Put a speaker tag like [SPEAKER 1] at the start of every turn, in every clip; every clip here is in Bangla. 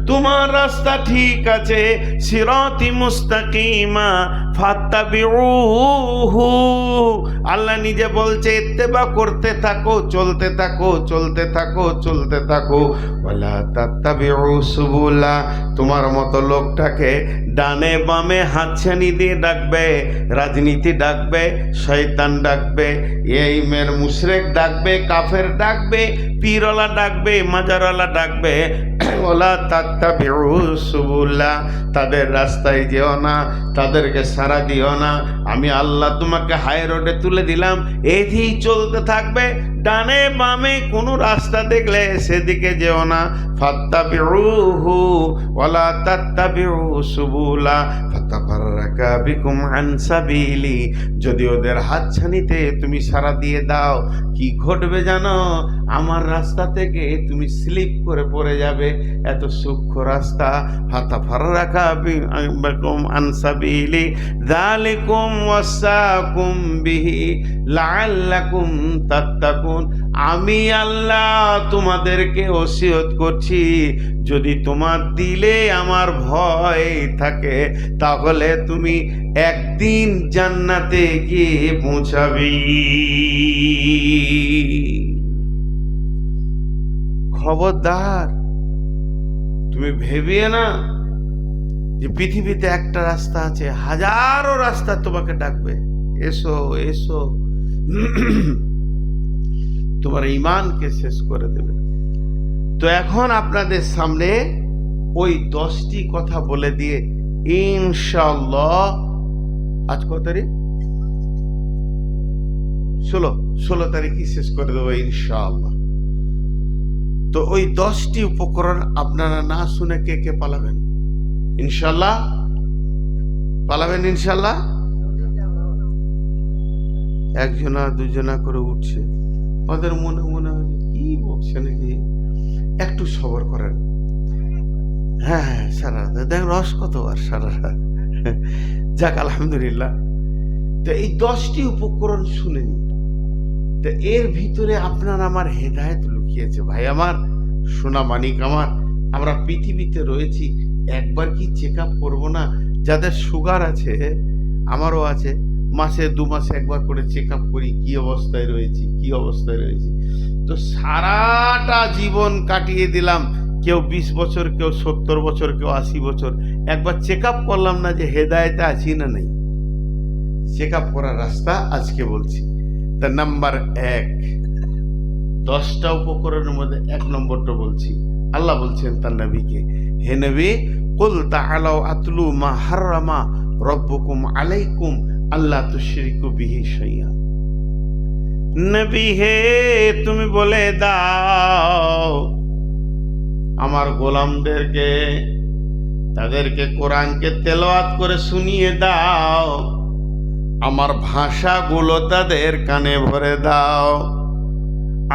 [SPEAKER 1] তোমার রাস্তা ঠিক আছে, সিরাতি মুস্তাকিমা ফাত্তাবিউহু। আল্লাহ নিজে বলছে ইত্তেবা করতে থাকো, চলতে থাকো, চলতে থাকো, চলতে থাকো। ওয়ালা তাত্তাবিউ সুবুলা, তোমার মতো লোকটাকে ডানে বামে হাতছানি দিয়ে ডাকবে, রাজনীতি ডাকবে, শয়তান ডাকবে, এই মের মুশরিক ডাকবে, কাফের ডাকবে, পীরওয়ালা ডাকবে, মাজারওয়ালা ডাকবে। ওলা তাত্তাবিউ সুবুলা, তাদের রাস্তায় যেও না, তাদেরকে সাড়া দিও না। আমি আল্লাহ তোমাকে হাই রোডে তুলে দিলাম, এদিকেই চলতে থাকবে। ডানে বামে কোনো রাস্তা দেখলে সেদিকে যেও না। ফাত্তাবিউহু ওয়ালা তাত্তাবিউ সুবুলা ফাতাফাররাকা বিকুম আন সাবিলি। যদি ওদের হাতছানিতে তুমি সাড়া দিয়ে দাও, কি ঘটবে জানো? আমার রাস্তা থেকে তুমি স্লিপ করে পড়ে যাবে। এত সূক্ষ্ম রাস্তা। ফাতাফাররাকা বিকুম আন সাবিলি যালিকুম ওয়াসাকুম বিহি লাআল্লাকুম তাত্তাকুন। আমি আল্লাহ তোমাদেরকে ওসিয়ত করছি, যদি তোমার দিলে আমার ভয় থাকে তাহলে তুমি একদিন জান্নাতে গিয়ে পৌঁছাবি। খবরদার, তুমি ভেবিয়ে না যে পৃথিবীতে একটা রাস্তা আছে, হাজারো রাস্তা তোমাকে ডাকবে, এসো এসো। তোমার ঈমানকে শেষ করে দেবে। তো এখন আপনাদের সামনে ওই 10টি কথা বলে দিয়ে ইনশাআল্লাহ, আজ কত তারিখ? 16 তারিখই শেষ করে দেবো ইনশাআল্লাহ। তো ওই 10টি উপকরণ আপনারা না শুনে কে কে পালাবেন? ইনশাআল্লাহ পালাবেন ইনশাআল্লাহ। একজনা দুজনা করে উঠছে, ওদের মনে মনে হয় কি বলছে নাকি, একটু সবর করেন। হ্যাঁ হ্যাঁ, সারা রাত দেখ রস কতবার সারা রাত। যাক আলহামদুলিল্লাহ। তো এই 10টি উপকরণ শুনে নি। তো এর ভিতরে আপনার আমার হেদায়েত লুকিয়েছে। ভাই আমার, সোনা মানিক আমার, আমরা পৃথিবীতে রয়েছি, একবার কি চেক আপ করবো না? যাদের সুগার আছে, আমারও আছে, মাসে 2 মাসে একবার করে চেক আপ করি, কি অবস্থায় রয়েছি, কি অবস্থায় রয়েছি। তো সারাটা জীবন কাটিয়ে দিলাম, কেউ 20 বছর, কেউ 70 বছর, কেউ 80 বছর, একবার চেক আপ করলাম না যে হেদায়েতে আছি না নেই। চেক আপ করার রাস্তা আজকে বলছি। তা নাম্বার 1, 10টা উপকরণের মধ্যে 1 নম্বরটা বলছি। আল্লাহ বলছেন তার নবীকে, হে নবী, কুল তাআলাউ আতলু মা হাররামা রব্বুকুম আলাইকুম আল্লাহ তুশরিকু বিহি শাইআ। নবী হে, তুমি বলে দাও আমার গোলামদেরকে, তাদেরকে কোরআনকে তেলাওয়াত করে শুনিয়ে দাও, আমার ভাষাগুলো তাদের কানে ভরে দাও।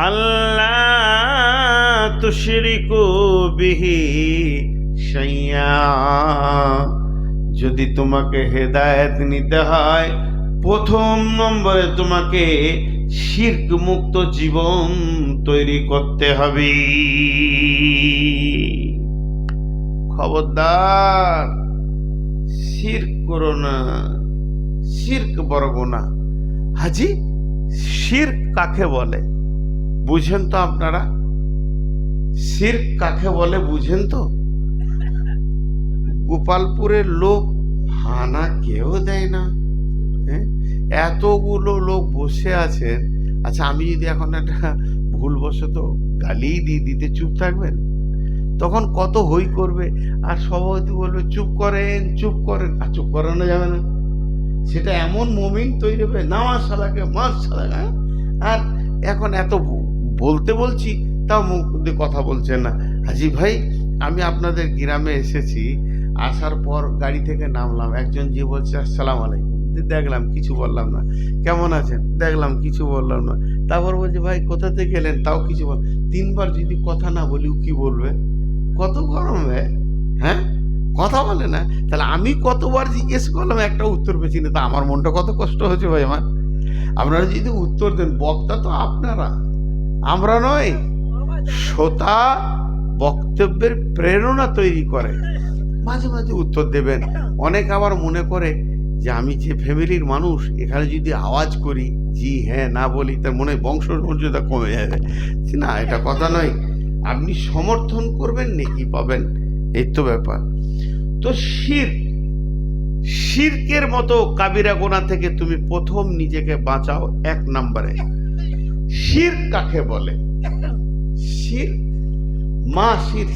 [SPEAKER 1] আল্লাহ তুশরিকু বিহি শাইআ। যদি তোমাকে হেদায়েত নিতে হয়, প্রথম নম্বরে তোমাকে শিরক মুক্ত জীবন তৈরি করতে হবে। খবরদার, শিরক করো না, শিরক বড় গুনাহ। হাজি, শিরক কাকে বলে বুঝেন তো আপনারা? শিরক কাকে বলে বুঝেন তো? গোপালপুরের লোক হানা কেউ দেয় না। এতগুলো লোক বসে আছেন, আচ্ছা আমি যদি এখন একটা ভুলবশত গালি দিতে চুপ থাকবেন? তখন কত হই করবে, আর সভাপতি বলবে চুপ করেন চুপ করেন, আর চুপ করানো যাবে না। সেটা এমন মোমেন্ট তৈরি হবে, নামাজ সালাকে মার সালাকে। আর এখন এত বলতে বলছি, তাও মুখ দিয়ে কথা বলছেন না। হাজি ভাই, আমি আপনাদের গ্রামে এসেছি, আসার পর গাড়ি থেকে নামলাম, একজন যে বলছে আসসালামু আলাইকুম, দেখলাম কিছু বললাম না। কেমন আছেন? দেখলাম কিছু বললাম না। তারপর বলছে ভাই কোথা থেকে এলেন? তাও কিছু বল। 3বার যদি কথা না বলি কি বলবে? কত গরম হ্যাঁ, কথা বলে না। তাহলে আমি কতবার জিজ্ঞেস করলাম, একটা উত্তর পেয়েছি না। তা আমার মনটা কত কষ্ট হচ্ছে ভাই আমার। আপনারা যদি উত্তর দেন, বক্তা তো আপনারা, আমরা নয়। শ্রোতা বক্তব্যের প্রেরণা তৈরি করে। মাঝে মাঝে উত্তর দেবেন। অনেক আবার মনে করে যে আমি যে ফ্যামিলির মানুষ, এখানে যদি আওয়াজ করি, জি হ্যাঁ না বলি, তার মনে হয় বংশমর্যাদা কমে যাবে। না, এটা কথা নয়। আপনি সমর্থন করবেন, নেকি পাবেন, এই তো ব্যাপার। তো শিরকের মতো কাবিরা গোনা থেকে তুমি প্রথম নিজেকে বাঁচাও। 1 নম্বরে শিরক কাকে বলে?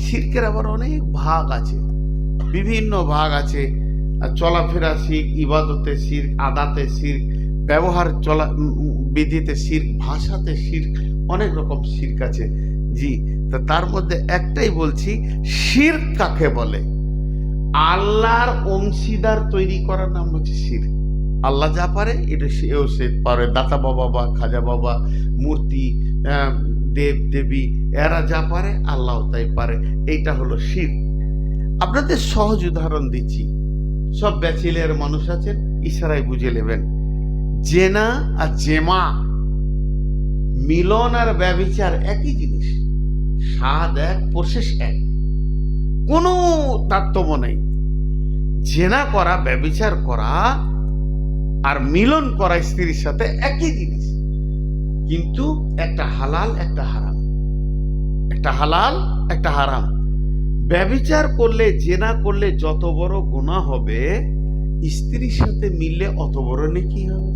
[SPEAKER 1] শিরকের আবার অনেক ভাগ আছে, বিভিন্ন ভাগ আছে। চলাফেরা শিরক, ইবাদতে শিরক, আদাতে শিরক, ব্যবহার বিধিতে শিরক, ভাষাতে শিরক, অনেক রকম শিরক আছে। জি, তা তার মধ্যে একটাই বলছি, শিরক কাকে বলে? আল্লাহর অংশীদার তৈরি করার নাম হচ্ছে শিরক। আল্লাহ যা পারে এটা সেও সে পারে। দাতা বাবা বা খাজা বাবা, মূর্তি, দেব দেবী, এরা যা পারে আল্লাহ তাই পারে, এইটা হলো শিরক। আপনাদের সহজ উদাহরণ দিচ্ছি, সব ব্যাচেলিয়ার মানুষ আছেন, ইশারায় বুঝে নেবেন। জেনা আর জেমা, মিলন আর ব্যভিচার একই জিনিস, স্বাদ এক, প্রসেস এক, কোনো তারতম্য নেই। জেনা করা, ব্যভিচার করা আর মিলন করা স্ত্রীর সাথে একই জিনিস, কিন্তু একটা হালাল একটা হারাম, একটা হালাল একটা হারাম। ব্যভিচার করলে, জেনা করলে যত বড় গুনাহ হবে, স্ত্রীর সাথে মিললে অত বড় নেকি হবে,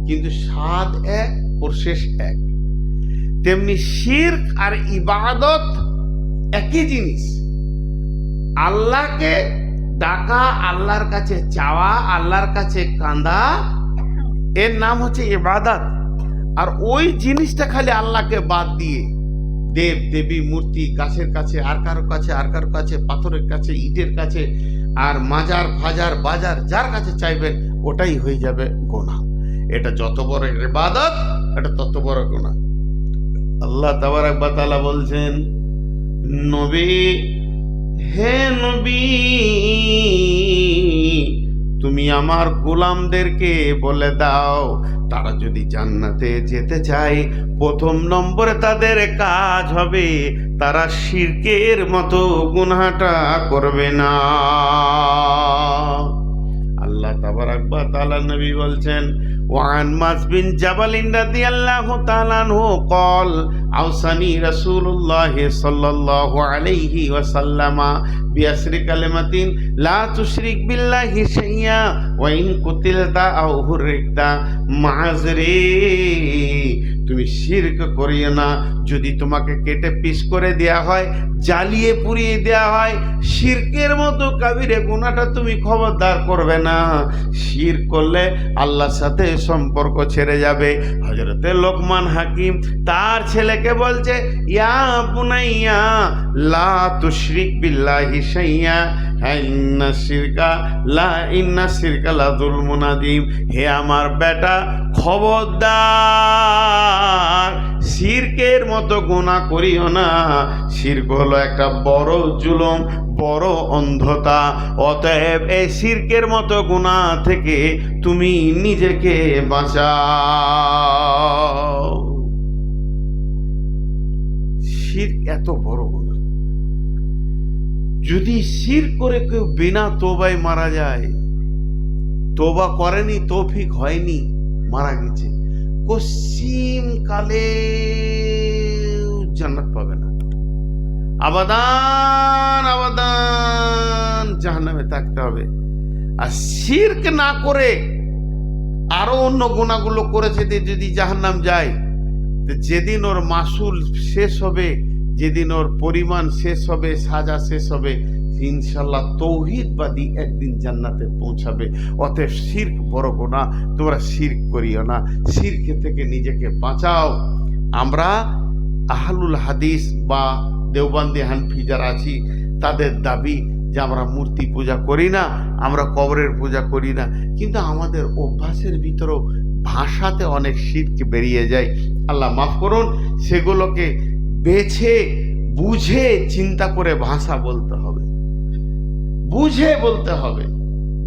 [SPEAKER 1] কিন্তু স্বাদ এক, প্রসেস এক। তেমনি শিরক আর ইবাদত একই জিনিস। আল্লাহকে ডাকা, আল্লাহর কাছে চাওয়া, আল্লাহর কাছে কাঁদা, এর নাম হচ্ছে ইবাদত। আর ওই জিনিসটা খালি আল্লাহকে বাদ দিয়ে দেব দেবী, মূর্তি, গাছের কাছে, আর কারো কাছে, আর কারো কাছে, পাথরের কাছে, ইটের কাছে, আর মাজার ফাজার বাজার, যার কাছে চাইবেন ওটাই হয়ে যাবে গুনাহ। এটা যত বড় ইবাদত, এটা তত বড় গুনাহ। আল্লাহ তাবারক ওয়া তাআলা বলছেন, নবী, হে নবী, তুমি আমার গোলামদেরকে বলে দাও, তারা যদি জান্নাতে যেতে চায়, প্রথম নম্বরে তাদের কাজ হবে তারা শিরকের মতো গুনাহটা করবে না। আল্লাহ তাবারক ওয়া তাআলা নবী বলছেন, ওয়ান মাস বিন জাবালিন রাদিয়াল্লাহু তাআলা আনহু قال আওসানি রাসূলুল্লাহ সাল্লাল্লাহু আলাইহি ওয়াসাল্লাম বিআসরি কালিমাতিন লা তুশরিক বিল্লাহি শাইয়া ওয়া ইন কুতিলতা আও হুরিকতা মাযরি। তুমি শিরক করিও না, যদি তোমাকে কেটে পিস করে দেয়া হয়, জ্বালিয়ে পুড়িয়ে দেয়া হয়, শিরকের মতো কাবিরে গুনাহটা তুমি খবরদার করবে না। শিরক করলে আল্লাহর সাথে সম্পর্ক ছেড়ে যাবে। হযরতে লোকমান হাকিম তার ছেলেকে বলছে, ইয়া বুনাইয়া লা তুশরিক বিল্লাহি শাইয়া ইন্না শিরকা লা যুলমুন আযীম। হে আমার বেটা, খবরদার শিরকের মতো গুনাহ করিও না। শিরক হলো একটা বড় জুলুম, বড় অন্ধতা। অতএব এই শিরকের মতো গুনাহ থেকে তুমি নিজেকে বাঁচাও। শিরক এত বড় গুনাহ, যদি শিরক করে কেউ বিনা তওবায় মারা যায়, তওবা করেনি, তৌফিক হয়নি, মারা গেছে, কসিম কালে জান্নাত পাবে না, আবাদান আবাদান জাহান্নামে থাকতে হবে। আর শিরক না করে আরো অন্য গুনাহগুলো করেছে, যদি জাহান্নাম যায়, যেদিন ওর মাসুল শেষ হবে, যেদিন ওর পরিমাণ শেষ হবে, সাজা শেষ হবে, ইনশাআল্লাহ তৌহিদবাদী একদিন জান্নাতে পৌঁছাবে। অতএব শিরক বড় গুনাহ, তোমরা শিরক করিও না, শিরক থেকে নিজেকে বাঁচাও। আমরা আহলুল হাদিস বা দেওবন্দি হানফি যারা আছি, তাদের দাবি যে আমরা মূর্তি পূজা করি না, আমরা কবরের পূজা করি না, কিন্তু আমাদের অভ্যাসের ভিতরেও ভাষাতে অনেক শিরক বেরিয়ে যায়। আল্লাহ মাফ করুন। সেগুলোকে বেছে বুঝে চিন্তা করে ভাষা বলতে হবে, বুঝে বলতে হবে।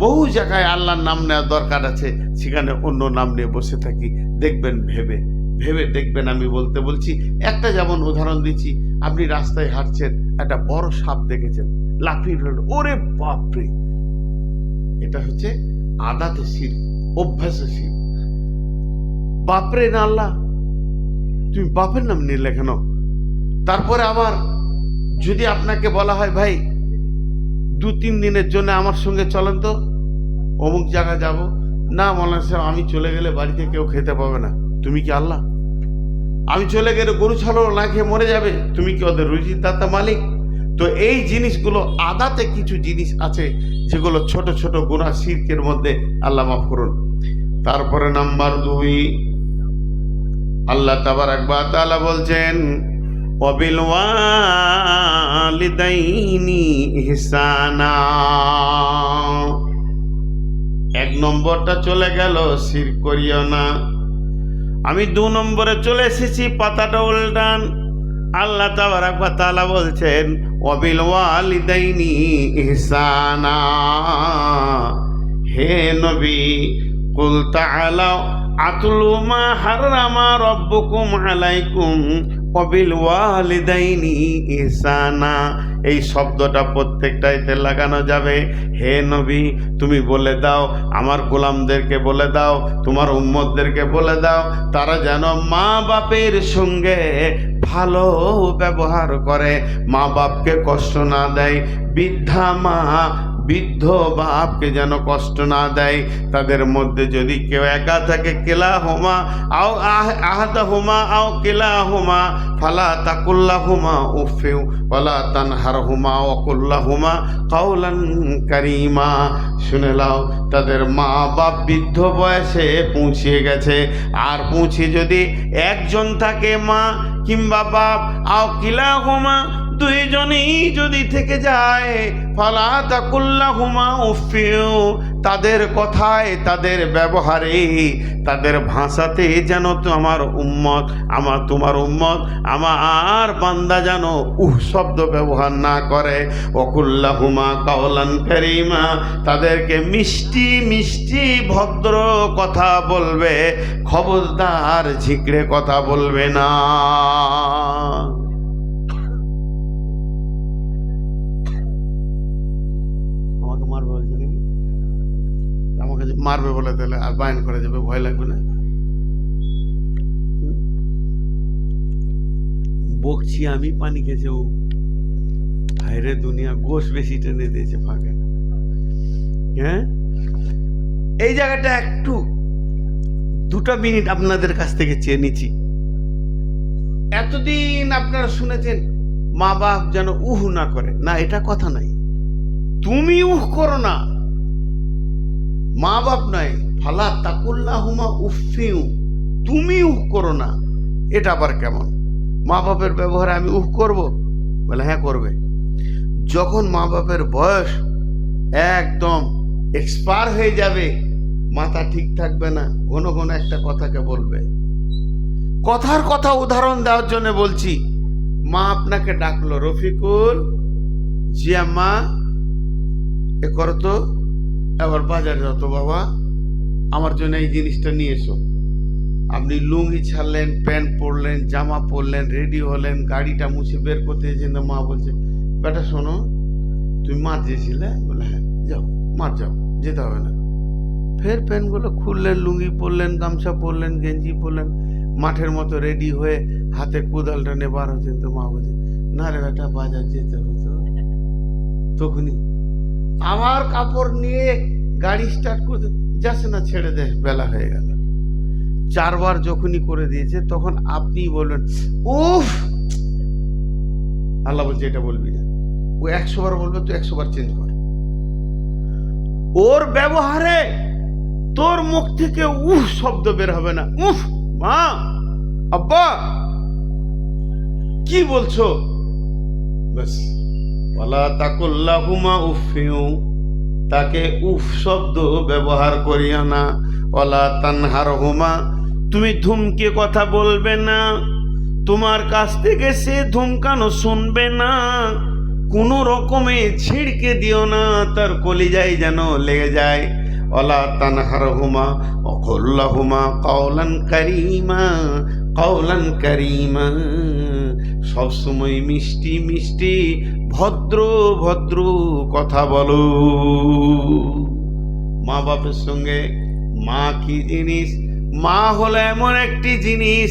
[SPEAKER 1] বহু জায়গায় আল্লাহর নাম নেওয়ার দরকার আছে, সেখানে অন্য নাম নিয়ে বসে থাকি। দেখবেন, ভেবে ভেবে দেখবেন। আমি বলছি একটা, যেমন উদাহরণ দিচ্ছি, আপনি রাস্তায় হাঁটছেন, একটা বড় সাপ দেখেছেন, লাফিয়ে ফেলল, ওরে বাপরে, এটা হচ্ছে আদাতে শিরক, অভ্যাসে শিরক। বাপরে না আল্লাহ, তুমি বাপের নাম নিলে কেন? তারপরে আবার যদি আপনাকে বলা হয় ভাই 2-3 দিনের জন্য আমার সঙ্গে চলেন তো, অমুক জায়গা যাব, না মৌলানা সাহেব আমি চলে গেলে বাড়িতে কেউ খেতে পাবে না, তুমি কি আল্লাহ? আমি চলে গেলে গরু ছাগল না খেয়ে মরে যাবে, তুমি কি ওদের রুজির দাতা মালিক? তো এই জিনিসগুলো আদাতে কিছু জিনিস আছে যেগুলো ছোট ছোট গুনাহ শিরকের মধ্যে, আল্লাহ মাফ করুন। তারপরে নাম্বার 2, আল্লাহ তাবারাক ওয়া তাআলা বলছেন ওয়াবিল ওয়ালিদাইনি ইহসানা। 1 নম্বরটা চলে গেল শিরক করিও না। আমি 2 নম্বরে চলে এসেছি, পাতাটা উল্টান। আল্লাহ তাবারাক ওয়া তাআলা বলছেন ওয়াবিল ওয়ালিদাইনি ইহসানা। হে নবী, কুল তাআলাও আতলু মা হাররামা রাব্বুকুম আলাইকুম ওয়াবিল ওয়ালিদাইনি ইহসানা। এই শব্দটা প্রত্যেকটাইতে লাগানো যাবে। হে নবী, তুমি বলে দাও, আমার গোলামদেরকে বলে দাও, তোমার উম্মতদেরকে বলে দাও, তারা যেন মা বাপের সঙ্গে ভালো ব্যবহার করে, মা বাপকে কষ্ট না দেয়। বৃদ্ধা মা বৃদ্ধ বাপকে যেন কষ্ট না দেয়। তাদের মধ্যে যদি কেউ একা থাকে, কিলাহুমা আও আহাদাহুমা আও কিলাহুমা ফালা তাকুল্লাহুমা উফিউ ওয়ালা তানহারহুমা ওয়া কুল্লাহুমা কাওলান কারীমা। শুনে নাও, তাদের মা বাপ বৃদ্ধ বয়সে পৌঁছে গেছে, আর পৌঁছে যদি একজন থাকে, মা কিংবা বাপ, আও কিলাহুমা দুইজনই যদি থেকে যায়, ফালা তাকুল্লাহুমা উফিউ, তাদের কথায়, তাদের ব্যবহারে, তাদের ভাষাতে যেন তো আমার উম্মত, তোমার উম্মত, আমার বান্দা যেন শব্দ ব্যবহার না করে। ওয়াকুল্লাহুমা কাওলান কারীমা, তাদেরকে মিষ্টি মিষ্টি ভদ্র কথা বলবে, খবরদার ঝিকড়ে কথা বলবে না। মারবে বলে তাহলে আর বায়ন করে যাবে, ভয় লাগবে না? বকছি আমি, পানি খেয়েছে ও। হায়রে দুনিয়া, গোশ বেশি টেনে দিয়েছে ফাঁকে। হ্যাঁ, এই জায়গাটা একটু 2 মিনিট আপনাদের কাছ থেকে চেয়ে নিচ্ছি। এতদিন আপনারা শুনেছেন মা বাপ যেন উহ না করে, না এটা কথা নাই, তুমি উহ করো না, মা বাপ নাই, ফালা তাকুল্লাহুমা উফিউ, তুমি উহ করো না। এটা আবার কেমন? মা বাপের ব্যবহারে আমি উহ করব? বলে হ্যাঁ করবে। যখন মা বাপের বয়স একদম এক্সপায়ার হয়ে যাবে, মাথা ঠিক থাকবে না, ঘন ঘন একটা কথাকে বলবে। কথার কথা উদাহরণ দেওয়ার জন্য বলছি। মা আপনাকে ডাকলো, রফিকুল, জি আম্মা এ করো তো, এবার বাজারে যত বাবা, আমার জন্য এই জিনিসটা নিয়ে এসো। আপনি লুঙ্গি ছাড়লেন, প্যান্ট পরলেন, জামা পরলেন, রেডি হলেন, গাড়িটা মুছে বের করতে গেছেন, মা বলছে বেটা শোনো, তুমি মাঠ যেছিলে? বলে হ্যাঁ। যাও মাঠ যাও, যেতে হবে না। ফের প্যান্টগুলো খুললেন, লুঙ্গি পরলেন, গামছা পরলেন, গেঞ্জি পরলেন, মাঠের মতো রেডি হয়ে হাতে কোদালটা নিয়ে বার হচ্ছেন, তো মা বলছে না রে বেটা, বাজার যেতে হতো। তখনই আমার কাপড় নিয়ে গাড়ি স্টার্ট করতে যাচ্ছে না, ছেড়ে দে, বেলা হয়ে গেল। 4 বার যখনই করে দিয়েছে, তখন আপনি বলবেন উফ, আল্লাহ বলছে এটা বলবি না। ও 100 বার বলবে, তো 100 বার চেঞ্জ কর। ওর ব্যবহারে তোর মুখ থেকে উফ শব্দ বের হবে না। উফ মা, আব্বা কি বলছো? বাস, ওয়ালা তাকুল্লাহুমা উফিউ, তাকে উফ শব্দ ব্যবহার করিও না। ওয়ালা তানহারহুমা, তুমি ধুমকে কথা বলবে না, তোমার কাছ থেকে সে ধুমকানো শুনবে না, কোনো রকমে ছিড়কে দিও না, তার কলিজায় যেন লেগে যায়। ওয়ালা তানহারহুমা ওয়াকুল্লাহুমা কাওলান কারীমা, কাওলান কারীমা, সবসময় মিষ্টি মিষ্টি ভদ্র ভদ্র কথা বলো। মা বাপের সঙ্গে, মা কি জিনিস? মা হলো এমন একটি জিনিস,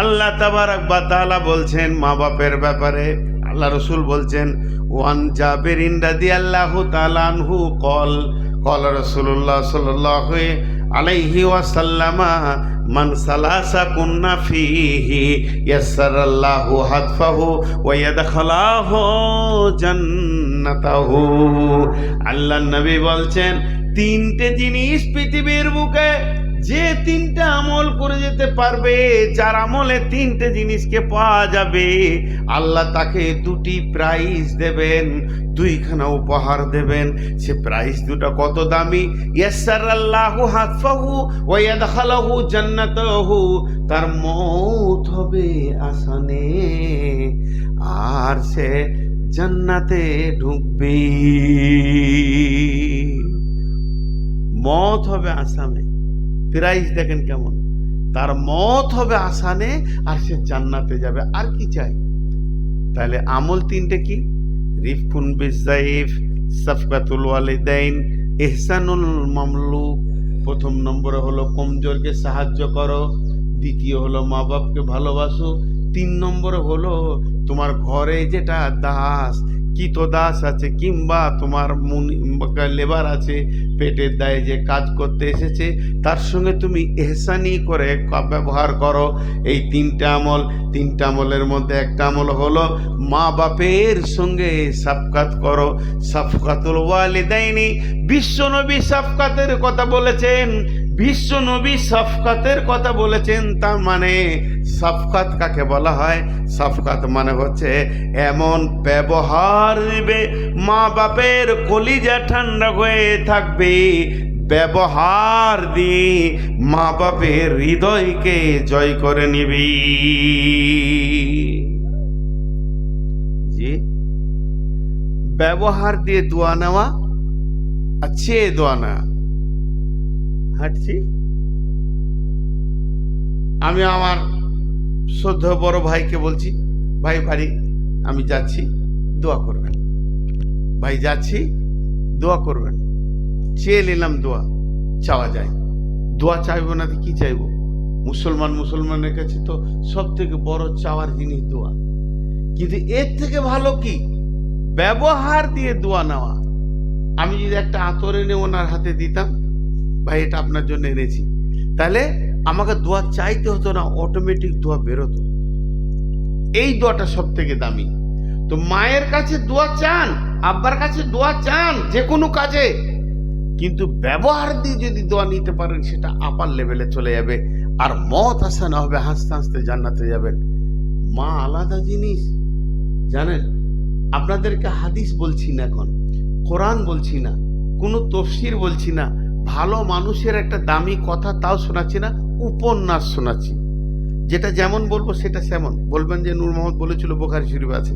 [SPEAKER 1] আল্লাহ তাবারাক ওয়া তাআলা বলছেন মা বাপের ব্যাপারে। আল্লাহ রসুল বলছেন, ওয়ান জাবেরিন রাদিয়াল্লাহু তাআলা আনহু কল রাসূলুল্লাহ সাল্লাল্লাহু আলাইহি ওয়াসাল্লামা মান সালাসা কুন্না ফিহি ইয়াসসারাল্লাহু হাতফাহু ওয়া ইয়াদখালাহু জান্নাতাহু। আল্লাহর নবী বলছেন, তিনটে জিনিস পৃথিবীর বুকে যে তিনটা আমল করে যেতে পারবে, যার আমলে তিনটে জিনিসকে পাওয়া যাবে, আল্লাহ তাকে দুটি প্রাইজ দেবেন, দুইখানা উপহার দেবেন। সে প্রাইজ দুটো কত দামি! ইয়াসসারাল্লাহু হাতফাহু ওয়া ইয়াদখালাহু জান্নাতাহু, তার মওত হবে আসানে আর সে জান্নাতে ঢুকবে। মওত হবে আসামে, প্রাইজ দেখেন কেমন! তার মওত হবে আসানে আর সে জান্নাতে যাবে। আর কি চাই? তাহলে আমল তিনটে কি? রিফকুন বিজাইফ, সাফকাতুল ওয়ালিদাইন, ইহসানুল মামলুক। প্রথম নম্বরে হলো কমজোরকে সাহায্য করো, দ্বিতীয় হলো মা বাপকে ভালোবাসো, তিন নম্বরে হলো তোমার ঘরে যেটা দাস, দাস আছে কিংবা তোমার লেবার আছে, পেটের দায়ে যে কাজ করতে এসেছে, তার সঙ্গে তুমি ইহসানি করে ব্যবহার করো। এই তিনটা আমলের মধ্যে একটা আমল হলো মা বাপের সঙ্গে সাফকাত করো। সাফকাতুল ওয়ালিদাইনি, বিশ্বনবী সাফকাতের কথা বলেছেন, বিশ্বনবী সাফকাতের কথা বলেছেন। তার মানে সাফকাত কাকে বলা হয়? সাফকাত মানে হচ্ছে এমন ব্যবহার দিবে মা বাপের কলিজা ঠান্ডা হয়ে থাকবে, ব্যবহার দিয়ে মা বাপের হৃদয়কে জয় করে নিবি। জি, ব্যবহার দিয়ে দোয়া নেওয়া আর চেয়ে দোয়া নেওয়া। হাঁটছি, আমি আমার শ্রদ্ধেয় বড় ভাইকে বলছি, ভাই বাড়ি আমি যাচ্ছি, দোয়া করবেন। ভাই যাচ্ছি, দোয়া করবেন। চেয়ে নিলাম, দোয়া চাওয়া যায়। দোয়া চাইবো না তো কি চাইবো? মুসলমানের কাছে তো সব থেকে বড় চাওয়ার জিনিস দোয়া। কিন্তু এর থেকে ভালো কি? ব্যবহার দিয়ে দোয়া নেওয়া। আমি যদি একটা আতর এনে ওনার হাতে দিতাম, ভাই এটা আপনার জন্য এনেছি, তাহলে আমাকে দোয়া চাইতে হতো না, অটোমেটিক দোয়া বেরোতো। এই দোয়াটা সব থেকে দামি। তো মায়ের কাছে দোয়া চান, আব্বার কাছে দোয়া চান যে কোনো কাজে, কিন্তু ব্যবহার দিয়ে যদি দোয়া নিতে পারেন, সেটা আপার লেভেলে চলে যাবে। আর মত আসা না হবে, হাসতে হাসতে জান্নাতে যাবেন। মা আলাদা জিনিস, জানেন? আপনাদেরকে হাদিস বলছি না, এখন কোরআন বলছি না, কোনো তফসির বলছি না, ভালো মানুষের একটা দামি কথা তাও শোনাচ্ছি না, উপন্যাস শোনাচ্ছি। যেটা যেমন বলবো সেটা সেমন বলবেন, যে নূর মোহাম্মদ বলেছিল, বুখারী শরীফে আছে।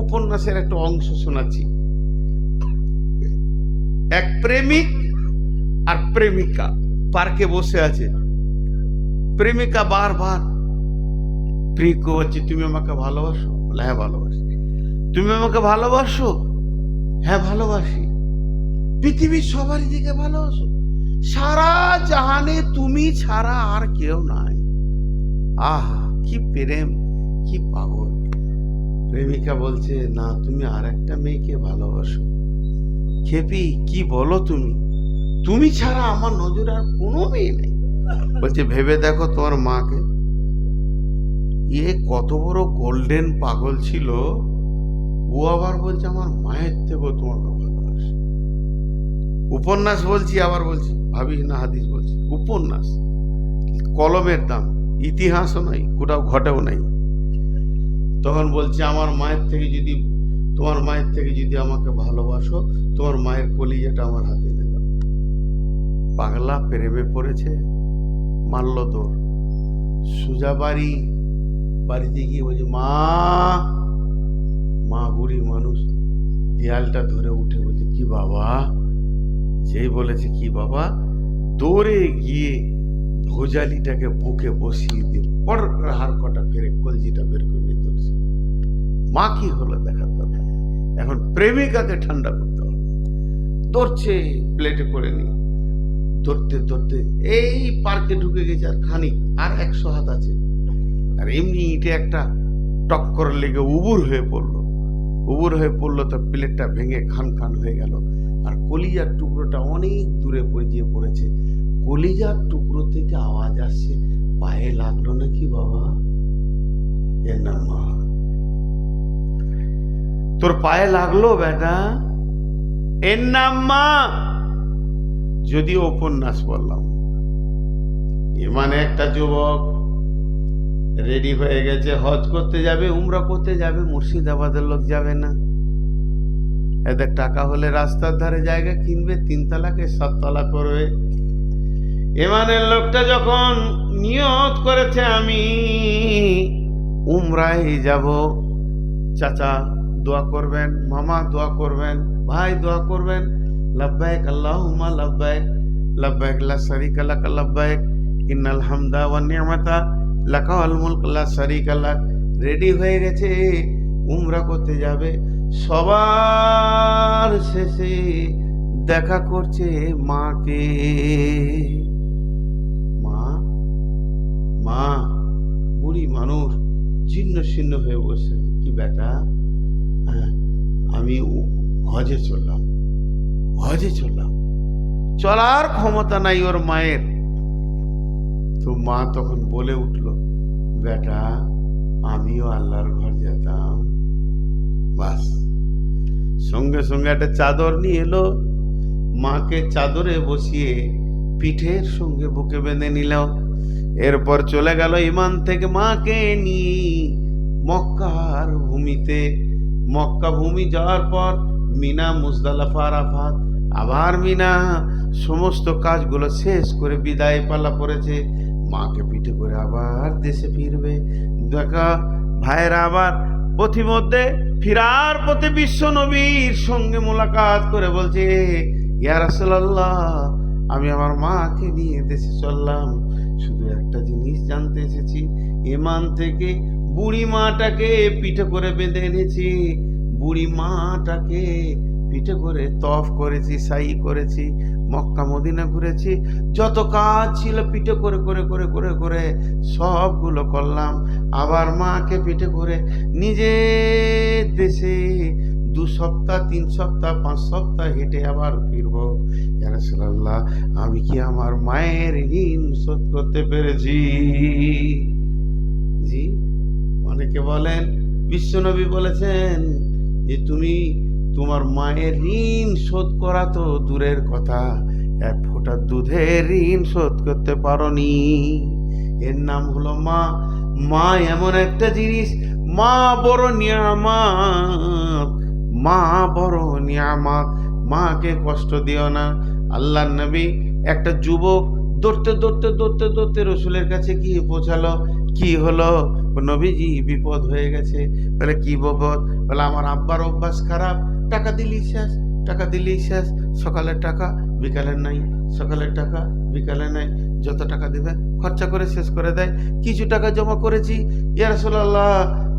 [SPEAKER 1] উপন্যাসের একটা অংশ শোনাচ্ছি। এক প্রেমিক আর প্রেমিকা পার্কে বসে আছে। প্রেমিকা বারবার প্রিয়কে বলছে, তুমি আমাকে ভালোবাসো? বলে, হ্যাঁ ভালোবাসি। তুমি আমাকে ভালোবাসো? হ্যাঁ ভালোবাসি। পৃথিবীর সবারই দিকে ভালোবাসো? সারা জাহানে তুমি ছাড়া আর কেউ নাই। আহা, কি প্রেম, কি পাগল। প্রেমিকা বলছে, না, তুমি আর একটা মেয়েকে ভালোবাসো। খেপি, কি বলো তুমি? তুমি ছাড়া আমার নজরে আর কোনো মেয়ে নেই। বলছে, ভেবে দেখো তোমার মাকে, কত বড় গোল্ডেন পাগল ছিল, ও আবার বলছে আমার মায়ের থেকেও তোমাকে ভালোবাসে। উপন্যাস বলছি, আবার বলছি, ভাবিস না হাদিস বলছি। উপন্যাস, কলমের দাম, ইতিহাসও নাই, কোথাও ঘটেও নাই। তখন বলছে, তোমার মায়ের থেকে যদি আমাকে ভালোবাসো, তোমার মায়ের কলিজাটা আমার হাতে এনে দাও। পাগলা প্রেমে পড়েছে, মারল দৌড়, সোজা বাড়িতে গিয়ে বলছে, মা বুড়ি মানুষ, দেয়ালটা ধরে উঠে বলছে, কি বাবা? যেই বলেছে কি বাবা, দৌড়ে গিয়ে ভোজালিটাকে বুকে বসিয়ে দিয়ে পর হাড় কটা ফেরে কলজিটা বের করে নিয়ে ধরছে। মা কি হলো দেখার দরকার। এখন প্রেমিকাকে ঠান্ডা করতে হবে। ধরছে প্লেটে করে নিয়ে, ধরতে ধরতে এই পার্কে ঢুকে গেছে, আর খানিক, আর 100 হাত আছে। আর এমনি ইটে একটা টক্কর লেগে উবুর হয়ে পড়লো, তো প্লেটটা ভেঙে খান খান হয়ে গেল। আর কলিজার টুকরোটা অনেক দূরে গিয়ে পড়েছে। কলিজার টুকরো থেকে আওয়াজ আসছে, পায়ে লাগলো নাকি বাবা? এর নাম মা। তোর পায়ে লাগলো বেটা, এর নাম মা। যদিও উপন্যাস বললাম, মানে একটা যুবক রেডি হয়ে গেছে, হজ করতে যাবে, উমরা করতে যাবে, মুর্শিদাবাদের লোক যাবে না। এদের টাকা হলে রাস্তার ধারে জায়গা কিনবে, 3 তলাকে 7 তলা করবে। এমানের লোকটা যখন নিয়ত করেছে আমি উমরায় যাব, চাচা দোয়া করবেন, মামা দোয়া করবেন, ভাই দোয়া করবেন, লাব্বাইক আল্লাহুম্মা লাব্বাইক, লাব্বাইক লা শারীকা লাক লাব্বাইক, ইন্নাল হামদা ওয়ান নি'মাতা লাকা ওয়াল মুলক লা শারীকা লাক। রেডি হয়ে গেছে, উমরা করতে যাবে। সবার শেষে দেখা করছে মাকে। মা বুড়ি মানুষ, ছিন্ন ছিন্ন হয়ে বসে। কি বেটা? আমি হজে চললাম। চলার ক্ষমতা নাই ওর মায়ের। তো মা তখন বলে উঠল, বেটা আমিও আল্লাহর ঘর যেতাম। বাস, সঙ্গে সঙ্গে একটা চাদর নিয়ে এলো, মাকে চাদরে বসিয়ে পিঠের সঙ্গে বুকে বেঁধে নিল। এরপর চলে গেল ইমান থেকে মাকে নিয়ে মক্কার ভূমিতে। মক্কা ভূমি যাওয়ার পর মিনা, মুজদালিফা, আরাফাত, আবার মিনা, সমস্ত কাজগুলো শেষ করে বিদায় পালা পড়েছে। মাকে পিঠে করে আবার দেশে ফিরবে। দেখা ভাইয়েরা, আবার পথিমধ্যে ফিরার পথে বিশ্ব নবীর সঙ্গে মোলাকাত করে বলছে, ইয়া রাসূলুল্লাহ, আমি আমার মাকে নিয়ে দেশে চললাম, শুধু একটা জিনিস জানতে এসেছি, ইমান থেকে বুড়ি মাটাকে পিঠে করে বেঁধে এনেছি, বুড়ি মাটাকে পিঠে করে তফ করেছি, সাই করেছি, মক্কা মদিনা ঘুরেছি, যত কাজ ছিল পিঠে করে করে করে করে করে সবগুলো করলাম। আবার মাকে পিঠে করে নিজের দেশে 2 সপ্তাহ, 3 সপ্তাহ, 5 সপ্তাহ হেঁটে আবার ফিরবো। ইয়া রাসূলুল্লাহ, আমি কি আমার মায়ের ঋণ শোধ করতে পেরেছি? জি, অনেকে বলেন, বিশ্বনবী বলেছেন যে তুমি তোমার মায়ের ঋণ শোধ করা তো দূরের কথা, 1 ফোঁটা দুধের ঋণ শোধ করতে পারোনি। এর নাম হলো মা। মা এমন একটা জিনিস, মা বড় নিয়ামত, মা বড় নিয়ামত। মাকে কষ্ট দিও না। আল্লাহর নবী, একটা যুবক দৌড়তে দৌড়তে দৌড়তে দৌড়তে রসুলের কাছে গিয়ে পৌঁছালো। কি হলো? নবীজি, বিপদ হয়ে গেছে। বলে কি বিপদ? বলে আমার আব্বার অভ্যাস খারাপ, টাকা দিলেই শেষ, সকালের টাকা বিকালের নাই, সকালের টাকা বিকালে নাই, যত টাকা দেবে খরচা করে শেষ করে দেয়। কিছু টাকা জমা করেছি, ইয়া রাসূলুল্লাহ,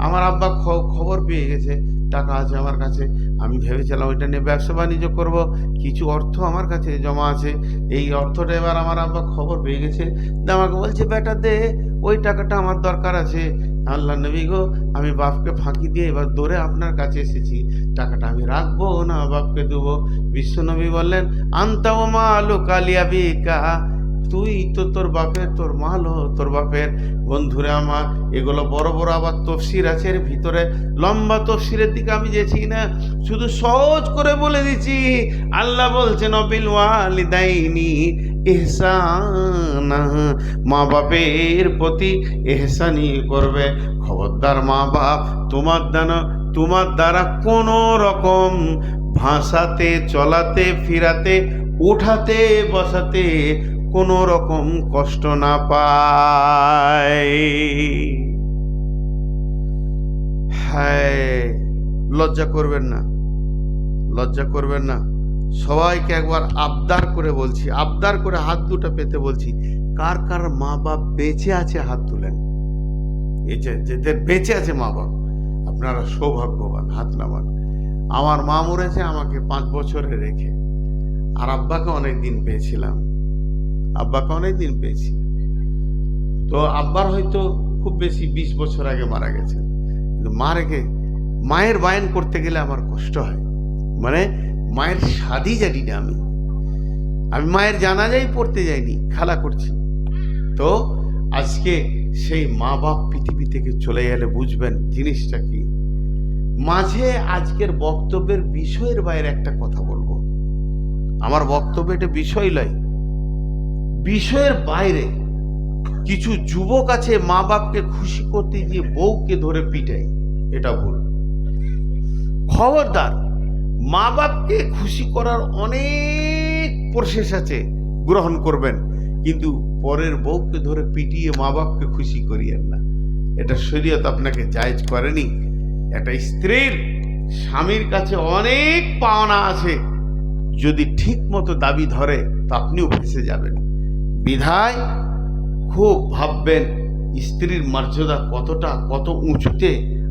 [SPEAKER 1] আমার আব্বা খবর পেয়ে গেছে, টাকা আছে আমার কাছে, আমি ভেবেছিলাম ওইটা নিয়ে ব্যবসা বাণিজ্য করব, কিছু অর্থ আমার কাছে জমা আছে, এই অর্থটা এবার আমার আব্বা খবর পেয়ে গেছে, আমাকে বলছে, বেটা দে, ওই টাকাটা আমার দরকার আছে। আল্লাহ নবী গো, আমি বাপকে ফাঁকি দিয়ে এবার দৌড়ে আপনার কাছে এসেছি, টাকাটা আমি রাখবো না বাপকে দেবো। বিশ্বনবী বললেন, আনতা ওয়া মালুকা লিআবিকা, তুই তো তোর বাপের, তোর মাল তোর বাপের। বন্ধুরে আমার, এগুলো বড় বড় আবার তফসির আছে, এর ভিতরে লম্বা তফসিরের দিকে আমি যেছি না, শুধু সহজ করে বলে দিচ্ছি। আল্লাহ বলছেন, বিল ওয়ালিদাইনি ইহসানা, মা বাপের প্রতি ইহসানি করবে। খবরদার মা বাপ তোমার দ্বারা কোনো রকম ভাষাতে, চলাতে, ফিরাতে, উঠাতে, বসাতে কোনো রকম কষ্ট না পায়। হায়, লজ্জা করবেন না। সবাইকে একবার আবদার করে বলছি, আবদার করে হাত দুটো পেতে বলছি, কার কার মা বাপ বেঁচে আছে হাত তুলেন। এই যে যেদের বেঁচে আছে মা বাপ, আপনারা সৌভাগ্যবান, হাত নামান। আমার মা মরেছে আমাকে 5 বছরে রেখে, আর আব্বাকে অনেক দিন পেয়েছিলাম, তো আব্বার হয়তো খুব বেশি 20 বছর আগে মারা গেছেন, কিন্তু মা রেখে মায়ের বায়ন করতে গেলে আমার কষ্ট হয়। মানে মায়ের শাদি জানি না, আমি মায়ের জানাজাই পড়তে যাইনি, খেলা করছি। তো আজকে সেই মা বাপ পৃথিবী থেকে চলে গেলে বুঝবেন জিনিসটা কি। মাঝে আজকের বক্তব্যের বিষয়ের বাইরে একটা কথা বলবো। আমার বক্তব্য এটা বিষয় নয়, বিষয়ের বাইরে কিছু যুবক আছে মা বাপকে খুশি করতে গিয়ে বউকে ধরে পিটায়, এটা ভুল। খবরদার, মা বাপকে খুশি করার অনেক প্রসেস আছে, গ্রহণ করবেন, কিন্তু পরের বউকে ধরে পিটিয়ে মা বাপকে খুশি করিয়েন না, এটা শরীয়ত আপনাকে জায়েজ করেনি। একটা স্ত্রীর স্বামীর কাছে অনেক পাওনা আছে, যদি ঠিক মতো দাবি ধরে তো আপনিও ফেঁসে যাবেন। বিধায় খুব ভাববেন স্ত্রীর মর্যাদা কত উঁচুতে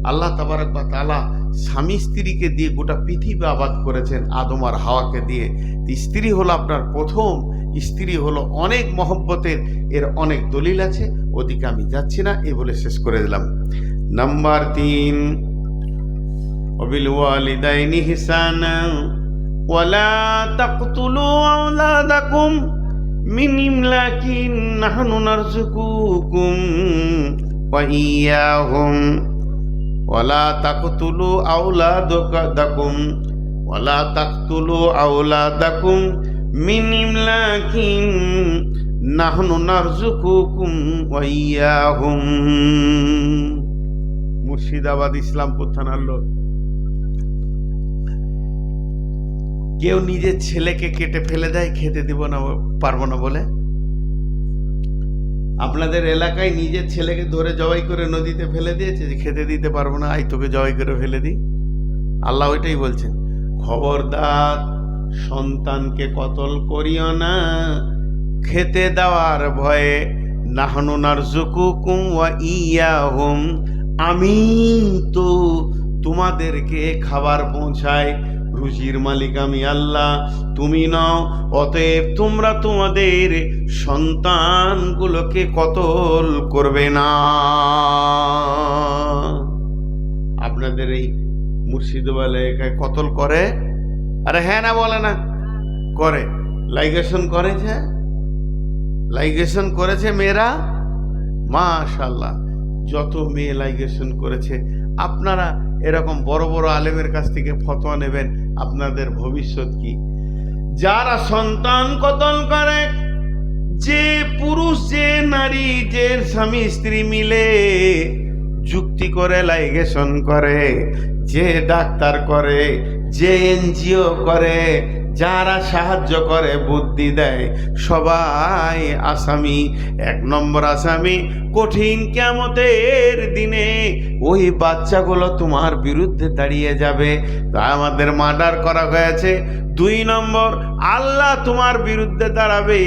[SPEAKER 1] আল্লাহ তাবারক ওয়া তাআলা স্বামী স্ত্রীকে দিয়ে গোটা পৃথিবী আবাদ করেছেন, আদম আর হাওয়াকে দিয়ে। স্ত্রী হলো আপনার প্রথম, স্ত্রী হলো অনেক মহব্বতের, এর অনেক দলিল আছে, ওদিকে আমি যাচ্ছি না, এ বলে শেষ করে দিলাম। নাম্বার 3, ওয়াবিল ওয়ালিদাইনি ইহসানা ওয়ালা তাকতুলু আওলাদাকুম মিন ইমলাকিন নাহনু নারযুকুকুম ওয়া ইয়াহুম ওয়ালা তাকতুলু আওলাদাকুম মিন ইমলাকিন নাহনু নারযুকুকুম ওয়া ইয়াহুম। মুর্শিদাবাদ, ইসলামপুর থানার লোক। কেউ নিজের ছেলেকে কেটে ফেলে দেয় খেতে দিব না, পারবো না বলে। আপনাদের এলাকায় নিজের ছেলেকে ধরে জবাই করে নদীতে ফেলে দিয়েছে যে খেতে দিতে পারবো না, আই তোকে জবাই করে ফেলে দিই। আল্লাহ ওইটাই বলছেন, খবরদার সন্তানকে কতল করিও না খেতে দেওয়ার ভয়ে। নাহনু নারযুকুকুম ওয়া ইয়াহুম, আমি তো তোমাদেরকে খাবার পৌঁছাই, রুজির মালিক আমি আল্লাহ, তুমি নও। অতএব তোমরা তোমাদের সন্তানগুলোকে কতল করবে না। আপনাদের এই মুর্শিদাবাদ এলাকায় কতল করে? আরে হ্যাঁ না বলে না, করে। লাইগেশন করেছে মেয়েরা, মাশাআল্লাহ। যত মেয়ে লাইগেশন করেছে, আপনারা এরকম বড় বড় আলেমের কাছ থেকে ফতোয়া নেবেন, আপনাদের ভবিষ্যৎ কি। যারা সন্তান কতল করে, যে পুরুষ যে নারী, যে স্বামী স্ত্রী মিলে যুক্তি করে লাইগেশন করে, যে ডাক্তার করে, যে এনজিও করে, যারা সাহায্য করে, বুদ্ধি দেয়, সবাই আসামি। 1 নম্বর আসামি কঠিন কিয়ামতের দিনে ওই বাচ্চাগুলো তোমার বিরুদ্ধে দাঁড়িয়ে যাবে, তা আমাদের মার্ডার করা হয়েছে। 2 নম্বর, আল্লাহ তোমার বিরুদ্ধে দাঁড়াবে,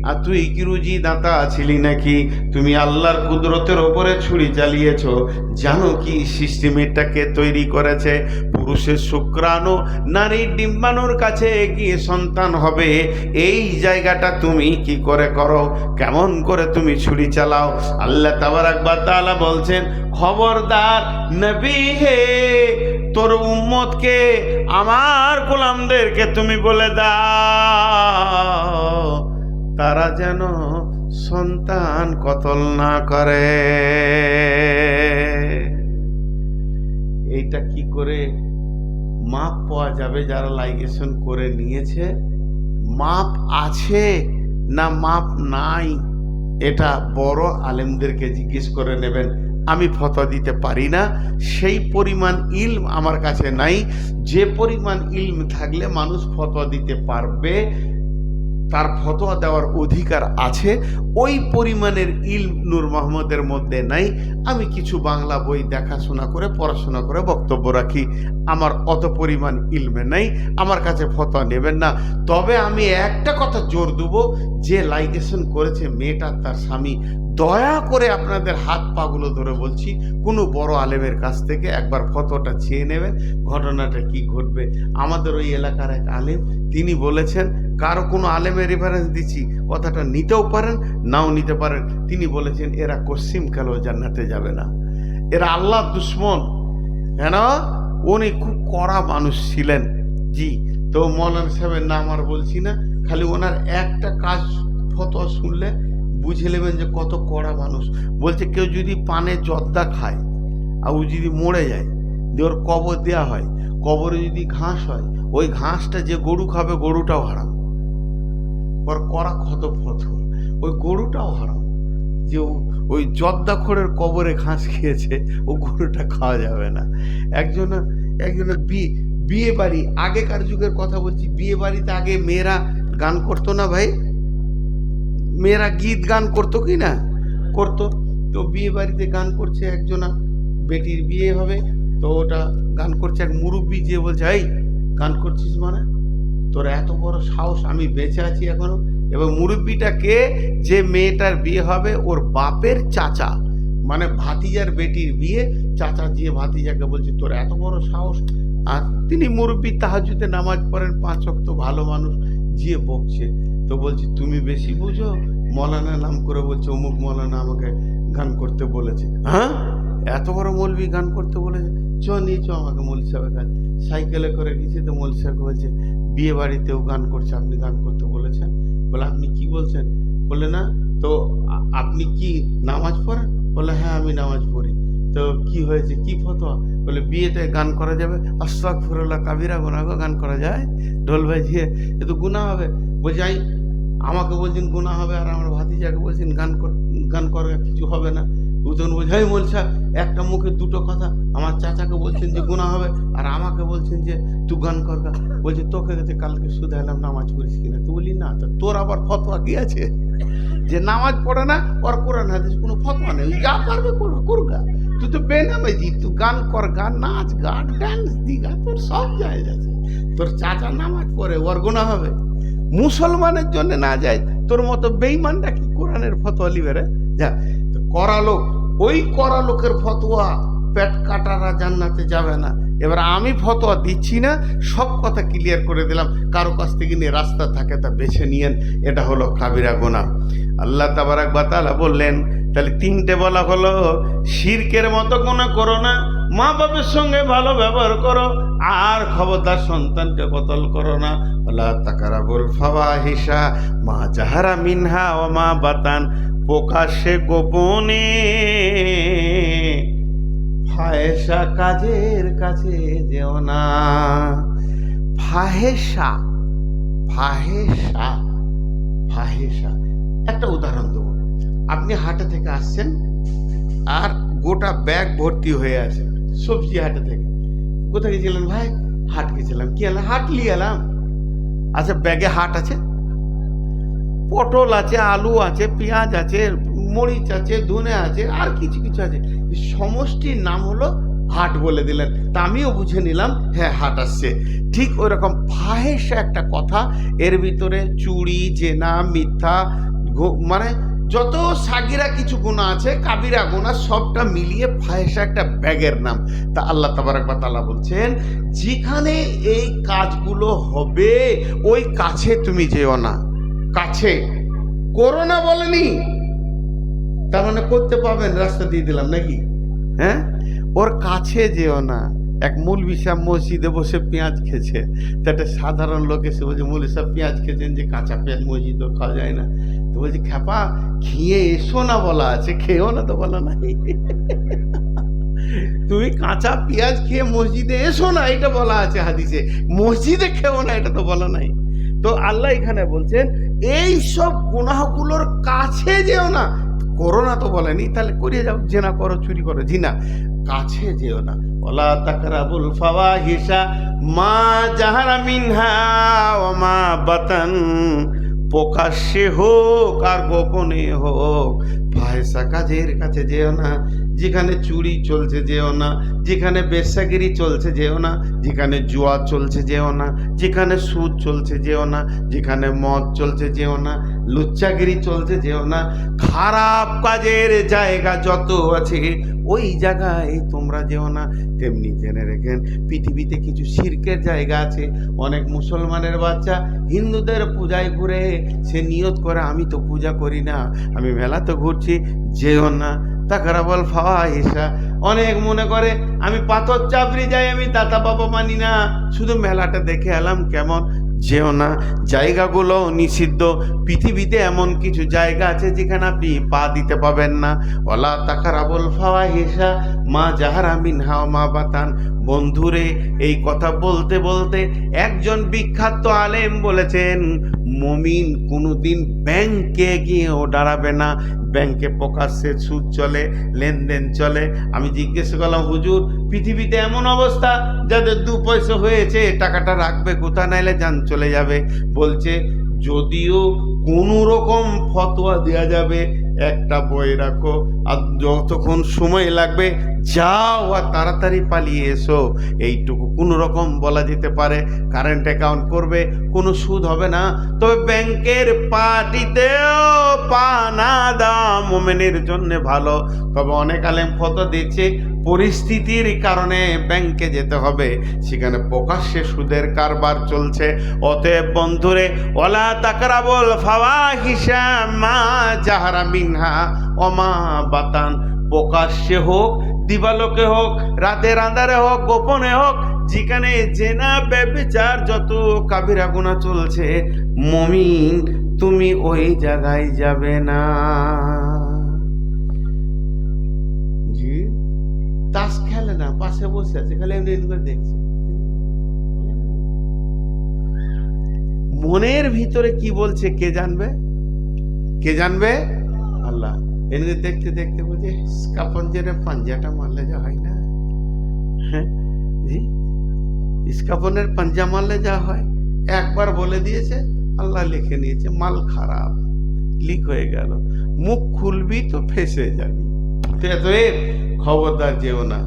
[SPEAKER 1] আর তুই কি রুজি দাতা ছিলি নাকি? তুমি আল্লাহর কুদরতের ওপরে ছুরি চালিয়েছ। জানো কি সিস্টেমটাকে তৈরি করেছে? পুরুষের শুক্রাণু নারীর ডিম্বাণুর কাছে গিয়ে সন্তান হবে। এই জায়গাটা তুমি কি করে করো, কেমন করে তুমি ছুরি চালাও? আল্লাহ তাবারক ওয়া তাআলা বলছেন, খবরদার নবী হে, তোর উম্মতকে, আমার গোলামদেরকে তুমি বলে দাও তারা যেন সন্তান কতল না করে। এইটা কি করে মাপ পাওয়া যাবে? যারা লাইগেশন করে নিয়েছে, মাপ আছে না মাপ নাই, এটা বড় আলেমদেরকে জিজ্ঞেস করে নেবেন। আমি ফতোয়া দিতে পারি না, সেই পরিমাণ ইলম আমার কাছে নাই। যে পরিমাণ ইলম থাকলে মানুষ ফতোয়া দিতে পারবে, তার ফতোয়া দেওয়ার অধিকার আছে। ওই পরিমাণের ইলম নূর মোহাম্মদের মধ্যে নাই। আমি কিছু বাংলা বই দেখাশোনা করে পড়াশোনা করে বক্তব্য রাখি, আমার অত পরিমাণ ইলমে নাই, আমার কাছে ফতোয়া নেবেন না। তবে আমি একটা কথা জোর দেবো, যে লাইগেশন করেছে মেয়েটা তার স্বামী, দয়া করে আপনাদের হাত পাগুলো ধরে বলছি, কোনো বড় আলেমের কাছ থেকে একবার ফতোয়াটা চেয়ে নেবেন, ঘটনাটা কি ঘটবে। আমাদের ওই এলাকার এক আলেম, তিনি বলেছেন, কারো কোনো আলেমের রেফারেন্স দিচ্ছি, কথাটা নিতেও পারেন নাও নিতে পারেন, তিনি বলেছেন এরা কসিম কালেও জান্নাতে যাবে না, এরা আল্লাহ দুশ্মন। কেন? উনি খুব কড়া মানুষ ছিলেন। জি, তো মৌলানা সাহেবের নাম আর বলছি না, খালি ওনার একটা কাজ ফতোয়া শুনলে বুঝে নেবেন যে কত কড়া মানুষ। বলছে কেউ যদি পানে জর্দা খায় আর ও যদি মরে যায়, দিয়ে ওর কবর দেওয়া হয়, কবরে যদি ঘাস হয়, ওই ঘাসটা যে গরু খাবে গরুটাও হারাম। ওর কড়া ক্ষত ফতোয়া, ওই গরুটাও হারাম। যে ওই জর্দাখোরের কবরে ঘাস খেয়েছে, ও গরুটা খাওয়া যাবে না। একজনের বিয়ে বাড়ি, আগেকার যুগের কথা বলছি, বিয়ে বাড়িতে আগে মেয়েরা গান করতো না ভাই, মেয়েরা গীত গান করতো কি না করতো। তো বিয়ে বাড়িতে গান করছে, একজনা বেটির বিয়ে হবে, তো ওটা গান করছে, এক মুরব্বি যে বলছে, এই গান করছিস মানে, তোর এত বড় সাহস, আমি বেঁচে আছি এখনো। এবং মুরব্বিটা কে? যে মেয়েটার বিয়ে হবে ওর বাপের চাচা, মানে ভাতিজার বেটির বিয়ে, চাচা যে ভাতিজাকে বলছে তোর এত বড় সাহস। আর তিনি মুরব্বি, তাহাজ্জুদে নামাজ পড়েন 5 ওয়াক্ত, ভালো মানুষ, যে বকছে। তো বলছি তুমি বেশি বুঝো, মৌলানা নাম করে বলছে অমুক মৌলানা আমাকে গান করতে বলেছে। হ্যাঁ, এত বড় মৌলবি গান করতে বলেছে, নিয়ে আমাকে মৌলভী সাহেবের কাছে। সাইকেলে করে গেছি, তো মৌলভী সাহেব বলছে বিয়ে বাড়িতেও গান করছে, আপনি গান করতে বলেছেন। বলে আপনি কি বলছেন? বলে না, তো আপনি কি নামাজ পড়েন? বলে হ্যাঁ আমি নামাজ পড়ি। তো কি হয়েছে, কি ফতোয়া? বলে বিয়েতে গান করা যাবে? আস্তাগফিরুল্লাহ, কাবিরা গুনাহ, গান করা যায়? ঢোল বাজিয়ে এ তো গুনাহ হবে। বলছে আমাকে বলছেন গুনাহ হবে, আর আমার ভাতিজাকে বলছেন গান করা কিছু হবে না। তখন বলছে, হ্যাঁ বলছে একটা মুখে দুটো কথা, আমার চাচাকে বলছেন যে গুনাহ হবে, আর আমাকে বলছেন যে তুই গান করগা। বলছে তোকে কালকে শুধাইলাম নামাজ পড়িস কিনা, তুই বলি না, তো তোর আবার ফতোয়া কি আছে? যে নামাজ পড়ে না, ওর কোরআন হাদিস কোনো ফতোয়া নেই, যা পারবে করগা। তুই তো বেনামাজি, তুই গান কর, গান নাচ, গান ডান্স দিগা, তোর সব জায়েজ আছে। তোর চাচা নামাজ পড়ে, ওর গুনাহ হবে? মুসলমানের জন্য না যায়, তোর মতো বেঈমানটা কি কোরআনের ফতোয়া লিবে রে? যা, তো করালো, ওই করা লোকের ফতোয়া, পেট কাটারা জান্নাতে যাবে না। এবার আমি ফতোয়া দিচ্ছি না, সব কথা ক্লিয়ার করে দিলাম। কারো কাছ থেকে নিয়ে রাস্তা থাকে তা বেছে নিয়েন, এটা হলো কাবিরা গুনাহ। আল্লাহ তাবারাক ওয়া তাআলা বললেন, তাহলে 3টে বলা হলো, শিরকের মতো গুনাহ করো না, মা বাবার সঙ্গে ভালো ব্যবহার করো, আর খবরদার সন্তানকে কতল করো না। ওয়ালা তাকরাবুল ফাওয়াহিশা মা জাহারা মিনহা ওয়া মা বাতান, প্রকাশ্যে গোপনে ফাহেসা কাজের কাছে যেও না। ফাহেসা, ফাহেসা, ফাহেসা। একটা উদাহরণ দেবো, আপনি হাটে থেকে আসছেন, আর গোটা ব্যাগ ভর্তি হয়ে আছে সবজি, হাটে থেকে। কোথায় গেছিলেন ভাই? হাট গেছিলাম। কি এলাম? হাট নিয়ে এলাম। আচ্ছা, ব্যাগে হাট আছে, পটল আছে, আলু আছে, পেঁয়াজ আছে, মরিচ আছে, ধনে আছে, আর কিছু কিছু আছে, সমষ্টির নাম হলো হাট বলে দিলেন। তা আমিও বুঝে নিলাম হ্যাঁ হাট আসছে। ঠিক ওই রকম ফাহেসা একটা কথা, এর ভিতরে চুরি, জেনা, মিথ্যা, মানে যত সাগিরা কিছু গুনাহ আছে, কাবিরা গুনাহ, সবটা মিলিয়ে ফাহেসা একটা ব্যাগের নাম। তা আল্লাহ তাবারাক ওয়া তাআলা বলছেন, যেখানে এই কাজগুলো হবে ওই কাছে তুমি যেও না। কাছে করো না বলেনি, তার মানে করতে পাবেন, রাস্তা দিয়ে দিলাম নাকি? হ্যাঁ, ওর কাছে যেও না। এক মৌলভী সাহেব মসজিদে বসে পেঁয়াজ খেয়েছে, তো একটা সাধারণ লোক এসে বলছে, মৌলভী সাহেব পেঁয়াজ খেয়েছেন, যে কাঁচা পেঁয়াজ মসজিদে খাওয়া যায় না। তো বলছে, খ্যাপা খেয়ে এসো না বলা আছে, খেয়েও না তো বলা নাই। তুমি কাঁচা পেঁয়াজ খেয়ে মসজিদে এসো না, এটা বলা আছে হাদিসে, মসজিদে খেও না এটা তো বলা নাই। তো আল্লাহ এখানে বলছেন এই সব গুনাহগুলোর কাছে যেও না। করো না তো বলেনি, তাহলে করিয়ে যাও, জেনা করো, চুরি করো, জিনা, কাছে যেও না। ওয়ালা তাকরাবুল ফাওয়াহিশা মা জাহারা মিনহা ওয়া মা বাতান, প্রকাশ্যে হোক আর গোপনে হোক ফাহেসা কাজের কাছে যেও না। যেখানে চুরি চলছে যেও না, যেখানে বেশ্যাগিরি চলছে যেও না, যেখানে জুয়া চলছে যেও না, যেখানে সুদ চলছে যেও না, যেখানে মদ চলছে যেও না, লুচ্চাগিরি চলছে যেও না। খারাপ কাজের জায়গা যত আছে ওই জায়গায় তোমরা যেও না। তেমনি জেনে রেখেন পৃথিবীতে কিছু শিরকের জায়গা আছে। অনেক মুসলমানের বাচ্চা হিন্দুদের পূজায় ঘুরে সে নিয়ত করে আমি তো পূজা করি না, আমি মেলাতে ঘুরছি, যেও না। তাকরাবুল ফাওয়াহিশা, অনেক মনে করে আমি পাথর চাপড়ি যাই, আমি দাতা বাবা মানি না, শুধু মেলাটা দেখে এলাম কেমন, যেও না। জায়গাগুলো নিষিদ্ধ। পৃথিবীতে এমন কিছু জায়গা আছে যেখানে আপনি পা দিতে পাবেন না। ওয়ালা তাকরাবুল ফাওয়াহিশা মা জাহারা মিনহা ওয়া মা বাতান। বন্ধুরে, এই কথা বলতে বলতে একজন বিখ্যাত আলেম বলেছেন, মুমিন কোনোদিন ব্যাংকে গিয়েও দাঁড়াবে না। ব্যাংকে প্রকাশ্যে সুদ চলে, লেনদেন চলে। আমি জিজ্ঞেস করলাম, হুজুর পৃথিবীতে এমন অবস্থা যাদের 2 পয়সা হয়েছে টাকাটা রাখবে কোথা, নাইলে যান চলে যাবে। বলছে যদিও কোনো রকম ফতোয়া দেওয়া যাবে, একটা বই রাখো, আর যতক্ষণ সময় লাগবে যাও আর তাড়াতাড়ি পালিয়ে এসো, এইটুকু কোনো রকম বলা যেতে পারে। কারেন্ট অ্যাকাউন্ট করবে, কোনো সুদ হবে না, তবে ব্যাংকের পার্টিতেও পা না দেওয়া মোমেনের জন্য ভালো। তবে অনেক আলেম ফতোয়া দিচ্ছে পরিস্থিতির কারণে ব্যাংকে যেতে হবে, সেখানে প্রকাশ্যে সুদের কারবার চলছে। অতএব বন্ধুরে, ওয়ালা তাকরাবুল ফাওয়াহিশা মা জাহারা মিনহা ওয়া মা বাতান। প্রকাশ্যে হোক, দিবালোকে হোক, রাতের আঁধারে হোক, গোপনে হোক, যেখানে জেনা ব্যভিচার যত কাবিরা গুনাহ চলছে, মুমিন তুমি ওই জায়গায় যাবে না। জি, তাস খেলে না, পাশে বসে আছে, খালি এমনি করে দেখছে। মনের ভিতরে কি বলছে কে জানবে? কে জানবে? আল্লাহ। এনে দেখতে দেখতে বলছে স্কাপঞ্জের পাঞ্জাটা মারলে যা হয় না, হ্যাঁ জি, স্কাপনের পাঞ্জা মারলে যা হয়, একবার বলে দিয়েছে, আল্লাহ লিখে নিয়েছে, মাল খারাপ, লিক হয়ে গেল। মুখ খুলবি তো ফেসে যাবি। তো খবরদার যেও না।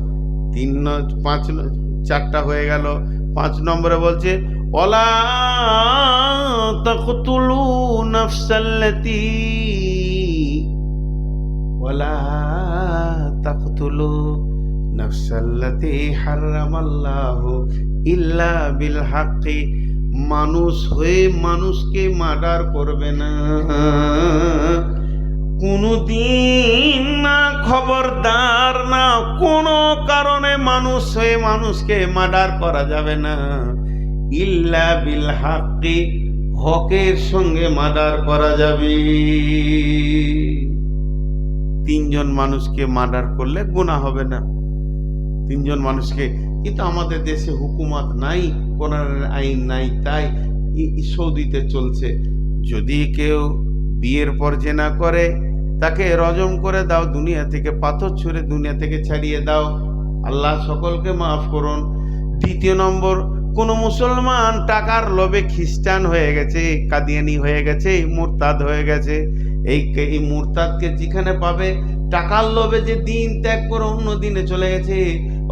[SPEAKER 1] 4টা হয়ে গেল। 5 নম্বরে বলছে ওয়ালা তাকতুলু নাফসাল্লাতী ওয়ালা তাকতুলু নাফসাল্লাতী হারামাল্লাহু ইল্লা বিল হাক্কি। মানুষ হয়ে মানুষকে মার্ডার করবে না কোনদিন, না খবরদার, না কোনো কারণে মানুষ হয়ে মানুষকে মার্ডার করা যাবে না। ইল্লা বিল হাক্কি, হকের সঙ্গে মার্ডার করা যাবে। 3 জন মানুষকে মার্ডার করলে গুনাহ হবে না, 3 জন মানুষকে। কিন্তু আমাদের দেশে হুকুমত নাই, কোরআনের আইন নাই, তাই সৌদিতে চলছে, যদি কেউ বিয়ের পর জেনা করে তাকে রজম করে দাও, দুনিয়া থেকে পাথর ছুঁড়ে দুনিয়া থেকে ছাড়িয়ে দাও। আল্লাহ সকলকে মাফ করুন। 2 নম্বর, কোন মুসলমান টাকার লোভে খ্রিস্টান হয়ে গেছে, কাদিয়ানি হয়ে গেছে, মুরতাদ হয়ে গেছে, এই মুরতাদকে যেখানে পাবে, টাকার লোভে যে দিন ত্যাগ করে অন্য দিনে চলে গেছে,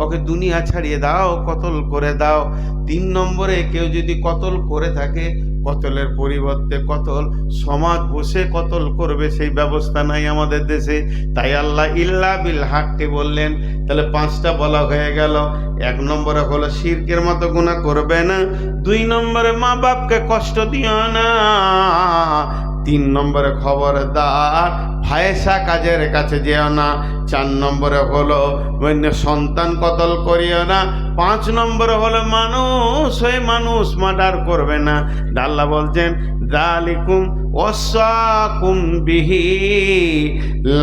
[SPEAKER 1] ওকে দুনিয়া ছাড়িয়ে দাও, কতল করে দাও। 3 নম্বরে, কেউ যদি কতল করে থাকে, কতলের পরিবর্তে কতল, সমাজ বসে কতল করবে সেই ব্যবস্থা নাই আমাদের দেশে, তাই আল্লাহ ইল্লা বিল হাক্কি বললেন। তাহলে 5টা বলা হয়ে গেল। 1 নম্বরে হলো শিরকের মতো গুনাহ করবে না। 2 নম্বরে মা বাপকে কষ্ট দিও না। 3 নম্বরে খবরদার ফাহেসা কাজের কাছে যেও না। 4 নম্বরে হলো সন্তান কতল করিও না। 5 নম্বরে হলো মানুষ হয়ে মানুষ মার্ডার করবে না। আল্লাহ বলছেন যালিকুম ওয়াসাকুম বিহি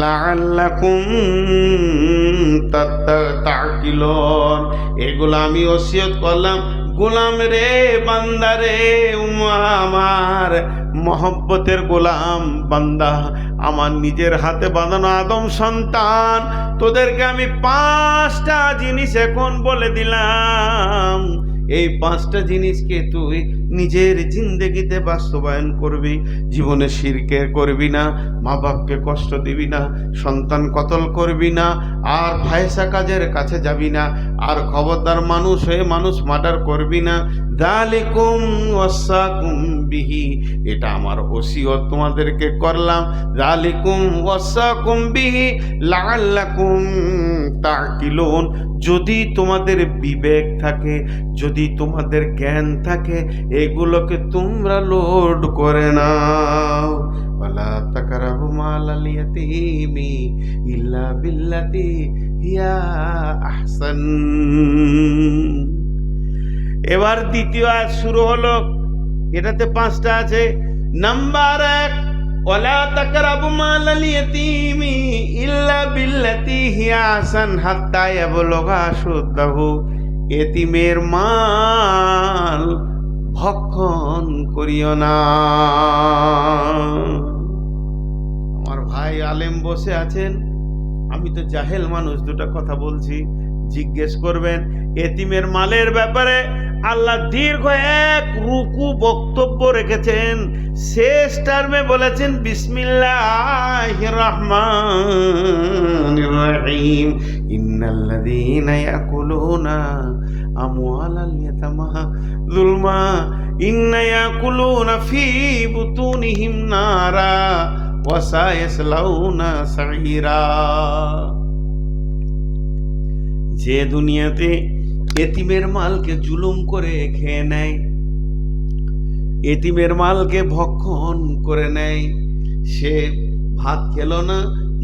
[SPEAKER 1] লাআল্লাকুম তাতাকিলুন। এগুলো আমি ওসিয়ত করলাম, গোলাম রে, বান্দা রে, আমার মহব্বতের গোলাম বান্দা, আমার নিজের হাতে বাঁধানো আদম সন্তান, তোদেরকে আমি 5টা জিনিস এখন বলে দিলাম। এই 5টা জিনিসকে তুই নিজের জিন্দেগিতে বাস্তবায়ন করবি। জীবনে শিরকে করবি না, মা বাপকে কষ্ট দিবি না, সন্তান কতল করবি না, আর ফায়সা কাজের কাছে যাবি না, আর খবরদার মানুষ হয়ে মানুষ মার্ডার করবি না। যালিকুম ওয়াসাকুম বিহি, এটা আমার ওসিয়ত তোমাদেরকে করলাম। যালিকুম ওয়াসাকুম বিহি লাআল্লাকুম তাকিলুন, যদি তোমাদের বিবেক থাকে, যদি তোমাদের জ্ঞান থাকে, এগুলোকে তোমরা লোড করে নাও। ওয়ালা তাকরাবু মালাল ইয়াতীমি ইল্লা বিল্লাতি হিয়া আহসান। এবার দ্বিতীয় আয়াত শুরু হলো, এটাতে 5টা আছে। নাম্বার 1, ওয়ালা তাকরাবু মালাল ইয়াতীমি ইল্লা বিল্লাতি হিয়া আহসান হাত্তা ইয়াবলুগা আশুদ্দাহু, এতিমের মাল ভক্ষণ করিও না। আমার ভাই আলেম বসে আছেন, আমি তো জাহেল মানুষ, দুটো কথা বলছি, জিজ্ঞেস করবেন। এতিমের মালের ব্যাপারে আল্লাহ দীর্ঘ 1 রুকু বক্তব্য রেখেছেন। শেষ টার্মে বলেছেন বিসমিল্লাহির রহমানির রহিম, ইন্নাল্লাযীনা ইয়াকুলুনা আমওয়ালাল ইয়াতামা যুলমা ইন্না ইয়াকুলুনা ফি বুতুনিহিম নারা ওয়া সায়াসলাউনা সাঈরা। যে দুনিয়াতে এতিমের মালকে জুলুম করে খেয়ে নেয়, এতিমের মালকে ভক্ষণ করে নেয়, সে ভাত খেলো না,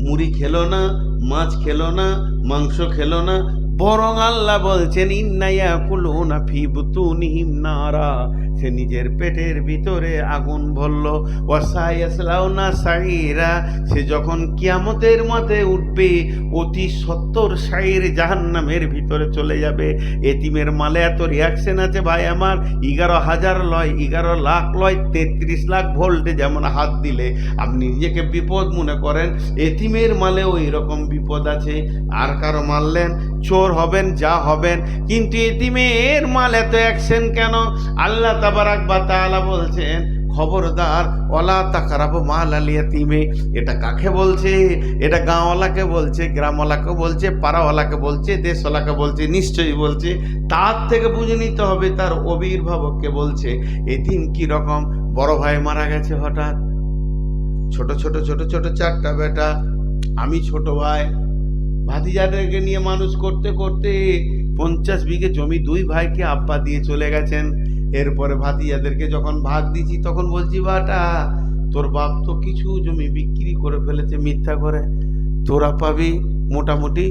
[SPEAKER 1] মুড়ি খেলো না, মাছ খেলো না, মাংস খেলো না, বরং আল্লাহ বলছেন ইন্না ইয়াকুলুনা ফি বুতুনিহিম নারা, সে নিজের পেটের ভিতরে আগুন ভরল। ওয়া সায়াসলাউনা সাঈরা, সে যখন কিয়ামতের মাঠে উঠবে অতি 70 সাইর জাহান্নামের ভিতরে চলে যাবে। এতিমের মালে এত রিয়াকশন আছে ভাই আমার, 11,000 লয়, 11 লাখ লয়, 33 লাখ ভোল্টে যেমন হাত দিলে আপনি নিজেকে বিপদ মনে করেন, এতিমের মালে ওই রকম বিপদ আছে। আর কারো মারলেন চোর হবেন, যা হবেন, কিন্তু এতিমের মাল এত অ্যাকশন কেন? আল্লাহ তাবারাক ওয়া তাআলা বলছেন খবরদার ওয়ালা তাকরাবু মালাল ইয়াতীমি। এটা কাকে বলছে? এটা গাঁওয়ালাকে বলছে, গ্রামওয়ালাকে বলছে, পাড়াওয়ালাকে বলছে, দেশওয়ালাকে বলছে, নিশ্চয়ই বলছে। তার থেকে বুঝে নিতে হবে তার অভিভাবককে বলছে। এতিম কি রকম? বড় ভাই মারা গেছে হঠাৎ, ছোট ছোট ছোট ছোট 4টা বেটা, আমি ছোট ভাই, ভাতিজাদেরকে নিয়ে মানুষ করতে করতে 50 বিঘে জমি 2 ভাইকে আব্বা দিয়ে চলে গেছেন। এরপরে ভাতিজাদেরকে যখন ভাগ দিয়েছি তখন বলছি বাটা তোর বাপ তো কিছু জমি বিক্রি করে ফেলেছে মিথ্যা করে, তোরা পাবি মোটামুটি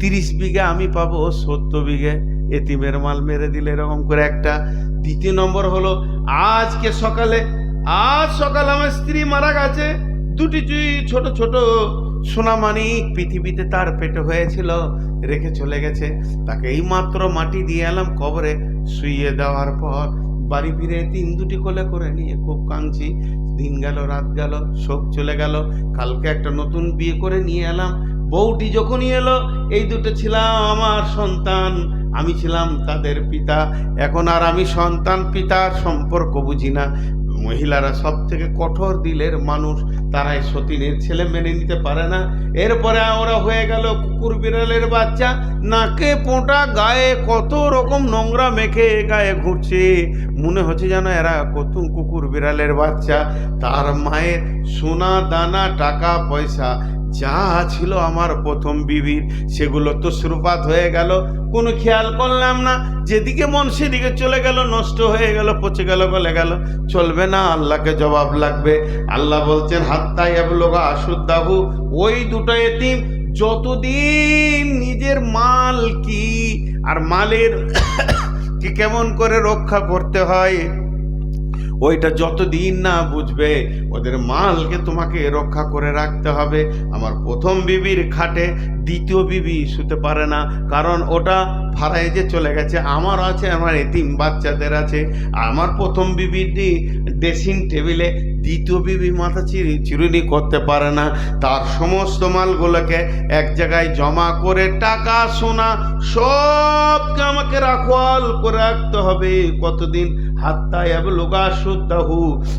[SPEAKER 1] 30 বিঘে, আমি পাবো 70 বিঘে। এতিমের মাল মেরে দিলে এরকম করে একটা। দ্বিতীয় নম্বর হলো আজ সকালে আমার স্ত্রী মারা গেছে, 2টি ছোট ছোট সোনামানিক পৃথিবীতে তার পেটে হয়েছিল, রেখে চলে গেছে। তাকে এই মাত্র মাটি দিয়ে এলাম কবরে, শুইয়ে দেওয়ার পর বাড়ি ফিরে 2টি কোলে করে নিয়ে খুব কাঁদছি। দিন গেল, রাত গেল, শোক চলে গেল। কালকে একটা নতুন বিয়ে করে নিয়ে এলাম। বউটি যখনই এলো, এই 2টো ছিলাম আমার সন্তান, আমি ছিলাম তাদের পিতা। এখন আর আমি সন্তান পিতার সম্পর্ক বুঝি না। মহিলারা সব থেকে কঠোর দিলের মানুষ, তারাই সতীনের ছেলে মেনে নিতে পারে না। এরপরে ওরা হয়ে গেল কুকুর বিড়ালের বাচ্চা, নাকে পোঁটা, গায়ে কত রকম নোংরা মেখে গায়ে ঘুরছে, মনে হচ্ছে যেন এরা কত কুকুর বিড়ালের বাচ্চা। তার মায়ের সোনা দানা টাকা পয়সা যা ছিল আমার প্রথম বিবির, সেগুলো তো সুরপাত হয়ে গেল, কোনো খেয়াল করলাম না। যেদিকে মন সেদিকে চলে গেল, নষ্ট হয়ে গেল, পচে গেল, গলে গেল। চলবে না, আল্লাহকে জবাব লাগবে। আল্লাহ বলছেন হাত্তা ইয়াবলুগা আশুদ্দাহু, ওই 2টো এতিম যতদিন নিজের মাল কি আর মালের কি কেমন করে রক্ষা করতে হয়, ওইটা যতদিন না বুঝবে ওদের মালকে তোমাকে রক্ষা করে রাখতে হবে। আমার প্রথম বিবির খাটে দ্বিতীয় বিবি শুতে পারে না, কারণ ওটা ভাড়ায় যে চলে গেছে। আমার আছে, আমার এতিম বাচ্চাদের আছে। আমার প্রথম বিবির ড্রেসিং টেবিলে দ্বিতীয় বিবি মাথা চিরুনি করতে পারে না। তার সমস্ত মালগুলোকে এক জায়গায় জমা করে টাকা সোনা সবকে আমাকে রাখওয়াল করে রাখতে হবে। কতদিন? হাত্তা ইয়াবলুগা শুদ্দাহু।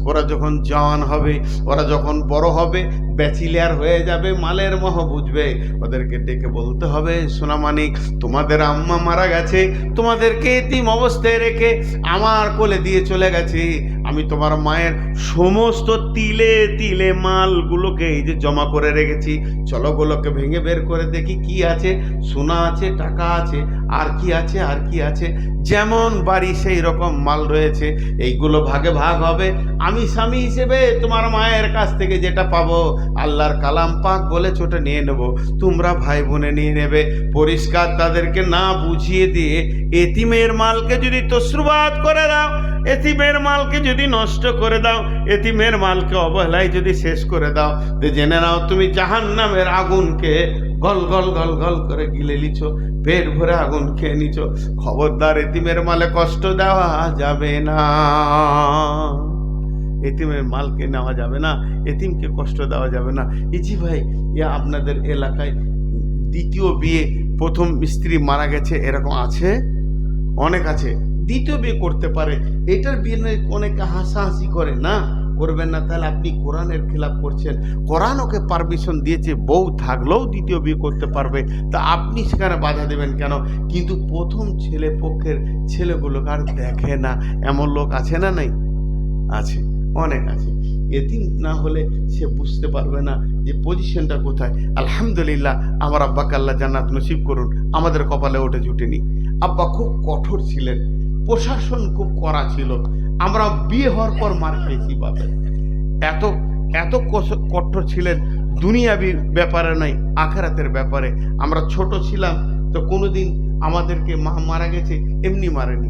[SPEAKER 1] ওরা যখন জওয়ান হবে, ওরা যখন বড় হবে, ব্যাচিলিয়ার হয়ে যাবে, মালের মোহ বুঝবে, ওদেরকে ডেকে বলতে হবে, সোনামানিক তোমাদের আম্মা মারা গেছে, তোমাদেরকে এতিম অবস্থায় রেখে আমার কোলে দিয়ে চলে গেছে। আমি তোমার মায়ের সমস্ত তিলে তিলে মালগুলোকে এই যে জমা করে রেখেছি, চলো গুলোকে ভেঙে বের করে দেখি কি আছে। সোনা আছে, টাকা আছে, আর কি আছে, আর কি আছে। যেমন বাড়ি সেই রকম মাল রয়েছে, এইগুলো ভাগে ভাগ হবে। আমি স্বামী হিসেবে তোমার মায়ের কাছ থেকে যেটা পাবো, আল্লাহর কালাম পাক বলেছে ওটা নিয়ে নেব, তোমরা ভাই বোনে নিয়ে নেবে। পরিষ্কার তাদেরকে না বুঝিয়ে দিয়ে এতিমের মালকে যদি তসরুবাদ করে দাও, এতিমের মালকে যদি নষ্ট করে দাও, এতিমের মালকে অবহেলায় যদি শেষ করে দাও, তো জেনে নাও তুমি জাহান্নামের আগুনকে গল গল গল গল করে গিলে নিছ, পেট ভরে আগুন খেয়ে নিছ। খবরদার, এতিমের মালে কষ্ট দেওয়া যাবে না, এতিমের মালকে নেওয়া যাবে না, এতিমকে কষ্ট দেওয়া যাবে না। ইজি ভাই, আপনাদের এলাকায় দ্বিতীয় বিয়ে, প্রথম স্ত্রী মারা গেছে, এরকম আছে? অনেক আছে। দ্বিতীয় বিয়ে করতে পারে, এটার বিয়ে অনেকে হাসাহাসি করে, না করবেন না, তাহলে আপনি কোরআনের খেলাপ করছেন। কোরআন ওকে পারমিশন দিয়েছে, বউ থাকলেও দ্বিতীয় বিয়ে করতে পারবে, তা আপনি সেখানে বাধা দেবেন কেন? কিন্তু প্রথম ছেলে পক্ষের ছেলেগুলোকে আর দেখে না, এমন লোক আছে না? নাই? আছে, অনেক আছে। এতিম না হলে সে বুঝতে পারবে না যে পজিশনটা কোথায়। আলহামদুলিল্লাহ, আমার আব্বাকে আল্লাহ জান্নাত নসিব করুন, আমাদের কপালে ওঠে জুটেনি। আব্বা খুব কঠোর ছিলেন, প্রশাসন খুব কড়া ছিল। আমরা বিয়ে হওয়ার পর মার খেয়েছি বাপের, এত এত কঠোর ছিলেন। দুনিয়াবি ব্যাপারে নয়, আখেরাতের ব্যাপারে। আমরা ছোট ছিলাম তো কোনোদিন আমাদেরকে মা মারা গেছে এমনি মারেনি,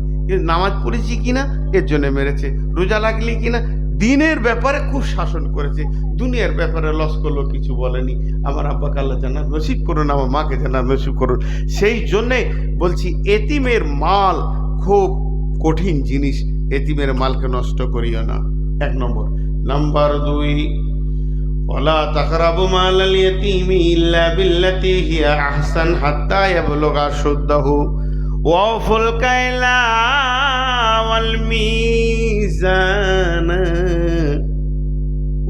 [SPEAKER 1] নামাজ পড়েছি কিনা এর জন্য মেরেছে, রোজা লাগলি কিনা, দিনের ব্যাপারে খুব শাসন করেছে, দুনিয়ার ব্যাপারে লস করলো কিছু বলেনি। আমার আব্বাকে আল্লাহ জান্নাত নসিব করুন, আমার মাকে জান্নাত নসিব করুন। সেই জন্যে বলছি, এতিমের মাল খুব কঠিন জিনিস, এতিমের মালকে নষ্ট করিও না। এক নম্বর। নাম্বার 2, ওয়ালা তাকরাবু মালাল ইয়াতীমি ইল্লা বিল্লাতী হিয়া আহসান হাত্তা ইয়াবলুগা শুদ্দাহু ওয়াফুল কাইলা ওয়াল মিজান,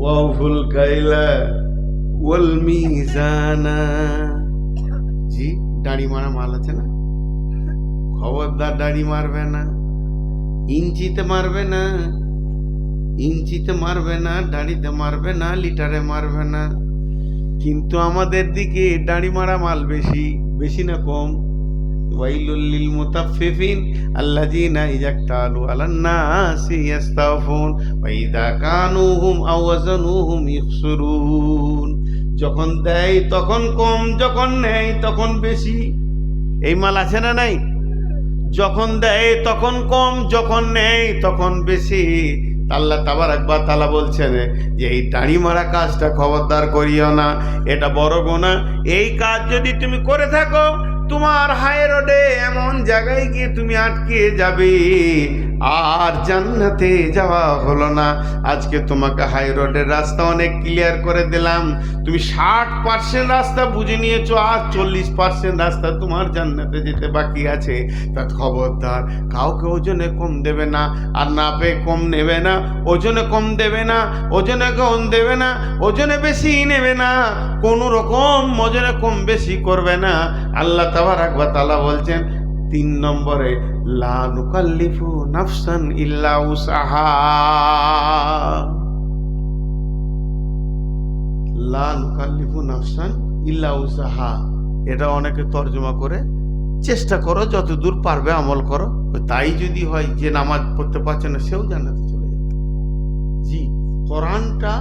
[SPEAKER 1] ওয়াফুল কাইলা ওয়াল মিজান। জি, দাড়ি মারা মাল আছে না, খবরদার দাড়ি মারবে না, ইঞ্চিতে মারবে না, ইঞ্চিতে মারবে না, দাড়িতে মারবে না, লিটারে মারবে না। কিন্তু আমাদের দিকে দাড়ি মারা মাল বেশি, বেশি না কম? ওয়াইলুল লিল মুতাফফিফিন আল্লাযীনা ইযা ইক্তালু আলান নাসি ইস্তাওফুন ওয়া ইযা কানুহুম আও ওয়াজানুহুম ইখসুরুন। যখন দেয় তখন কম, যখন নেয় তখন বেশি। এই মাল আছে না নাই? যখন দেয় তখন কম, যখন নেয় তখন বেশি। আল্লাহ তাবারাক ওয়া তাআলা বলছেন যে এই দাড়ি মারা কাজটা খবরদার করিও না, এটা বড় গুনাহ। এই কাজ যদি তুমি করে থাকো, তোমার হাই রোডে এমন জায়গায় গিয়ে তুমি আটকে যাবে, আর জান্নাতে যাওয়া হলো না। আজকে তোমাকে হাই রোডের রাস্তা অনেক ক্লিয়ার করে দিলাম, তুমি 60% রাস্তা বুঝে নিয়েছো, আর 40% রাস্তা তোমার জান্নাতে যেতে বাকি আছে। তা খবরদার, কাউকে ওজনে কম দেবে না, আর না পেয়ে কম নেবে না, ওজনে কম দেবে না, ওজনে কম দেবে না, ওজনে বেশি নেবে না, কোনো রকম ওজনে কম বেশি করবে না। আল্লাহ তাবারাক ওয়া তাআলা বলছেন 3 নম্বরে, লা নুকাল্লিফু নাফসান ইল্লা উসাহা। লা নুকাল্লিফু নাফসান ইল্লা উসাহা, এটা অনেকে তর্জমা করে, চেষ্টা করো যতদূর পারবে আমল করো। তাই যদি হয় যে নামাজ পড়তে পারছে না সেও জান্নাতে চলে যাবে। জি, কোরআনটা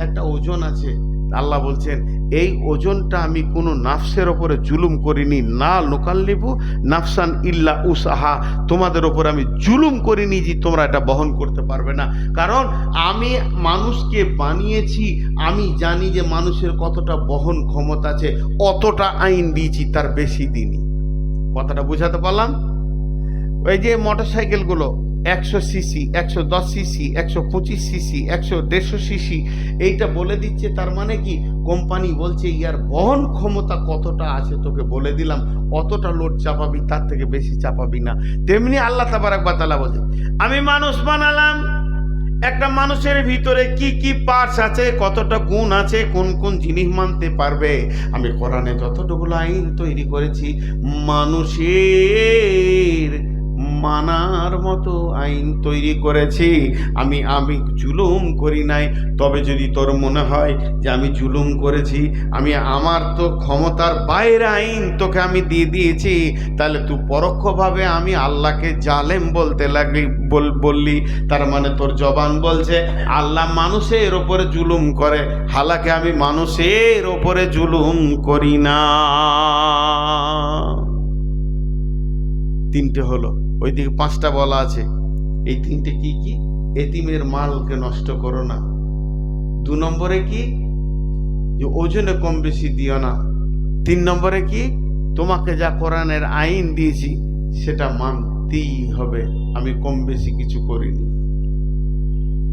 [SPEAKER 1] একটা ওজন আছে। আল্লাহ বলছেন এই ওজনটা আমি কোনো নাফসের ওপরে জুলুম করিনি, না নুকাল্লিবু নাফসান ইল্লা উসাহা, তোমাদের ওপর আমি জুলুম করিনি যে তোমরা এটা বহন করতে পারবে না। কারণ আমি মানুষকে বানিয়েছি, আমি জানি যে মানুষের কতটা বহন ক্ষমতা আছে, অতটা আইন দিয়েছি, তার বেশি দিনই। কথাটা বোঝাতে পারলাম? ওই যে মোটর সাইকেলগুলো 100 সিসি, 110 সিসি, 125 সিসি, 150 সিসি, এইটা বলে দিচ্ছে, তার মানে কি কোম্পানি বলছে ইয়ার বহন ক্ষমতা কতটা আছে তোকে বলে দিলাম, অতটা লোড চাপাবি, তার থেকে বেশি চাপাবি না। তেমনি আল্লাহ তাবারক ওয়া তাআলা বলে, আমি মানুষ বানালাম, একটা মানুষের ভিতরে কি কি পার্টস আছে, কতটা গুণ আছে, কোন কোন জিনিস মানতে পারবে, আমি কোরআনে যতটুকু আইন তৈরি করেছি মানুষের মানার মতো আইন তৈরি করেছি, আমি জুলুম করি নাই। তবে যদি তোর মনে হয় যে আমি জুলুম করেছি, আমি আমার তো ক্ষমতার বাইরে আইন তোকে আমি দিয়ে দিয়েছি, তাহলে তুই পরোক্ষভাবে আমি আল্লাহকে জালেম বলতে লাগলি, বললি, তার মানে তোর জবান বলছে আল্লাহ মানুষের ওপরে জুলুম করে, হালাকে আমি মানুষের ওপরে জুলুম করি না। তিনটে হলো, ওইদিকে 5টা বলা আছে। এই তিনটে কি কি? এতিমের মালকে নষ্ট করো না। 2 নম্বরে কি? যে ওজনে কম বেশি দিও না। 3 নম্বরে কি? তোমাকে যা কোরআনের আইন দিয়েছি সেটা মানতেই হবে, আমি কম বেশি কিছু করিনি।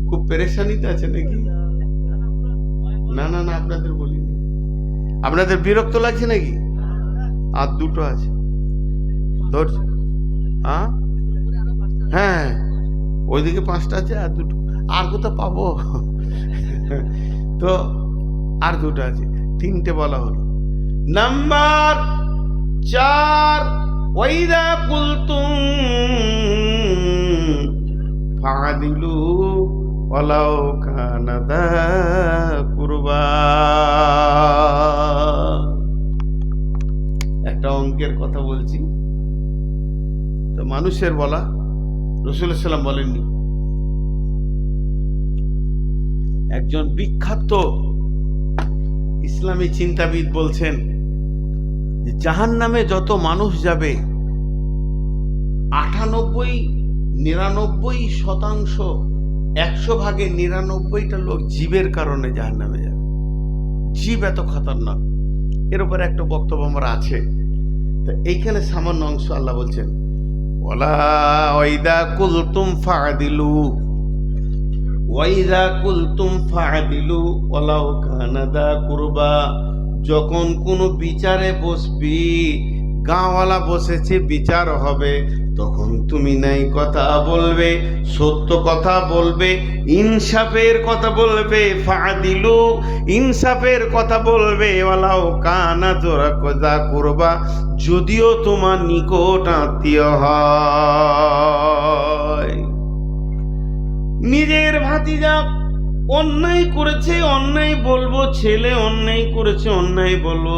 [SPEAKER 1] খুব পেরেশানিতে আছে নাকি? না না না, আপনাদের বলিনি। আপনাদের বিরক্ত লাগছে নাকি? আর 2টো আছে, ধরছি। হ্যাঁ, ওইদিকে 5টা আছে, আর 2টো, আর কোথাও পাবো? তো আর 2টো আছে, 3টে বলা হলো। নাম্বার 4, ওয়াইদা কুলতুম ফাদিলু ওয়ালাউ কানা দা কুরবা। একটা অঙ্কের কথা বলছি, তো মানুষের বলা, রাসূলুল্লাহ সাল্লাল্লাহু আলাইহি ওয়াসাল্লাম বলেননি। একজন বিখ্যাত ইসলামী চিন্তাবিদ বলছেন যে জাহান্নামে যত মানুষ যাবে 99-99% 100 ভাগে 99টা লোক জীবের কারণে জাহান্নামে যাবে। জীব এত খতরনাক, এর উপরে একটা বক্তব্য আমার আছে, তো এইখানে সামান্য অংশ আল্লাহ বলছেন, ওয়ালা ওয়াইদা কুলতুম ফাদিলু, ওয়াইদা কুলতুম ফাদিলু ওয়ালাউ কানা দা কুরবা। যখন কোনো বিচারে বসবি, গাঁওয়ালা বসেছে, বিচার হবে, তখন তুমি নাই কথা বলবে, সত্য কথা বলবে, ইনসাফের কথা বলবে, ফাদিলু ইনসাফের কথা বলবে, ওয়ালাউ কানা দা কুরবা, যদিও তোমার নিকট আত্মীয় হয়। নিজের ভাতিজা অন্যায় করেছে অন্যায় বলবো, ছেলে অন্যায় করেছে অন্যায় বলবো,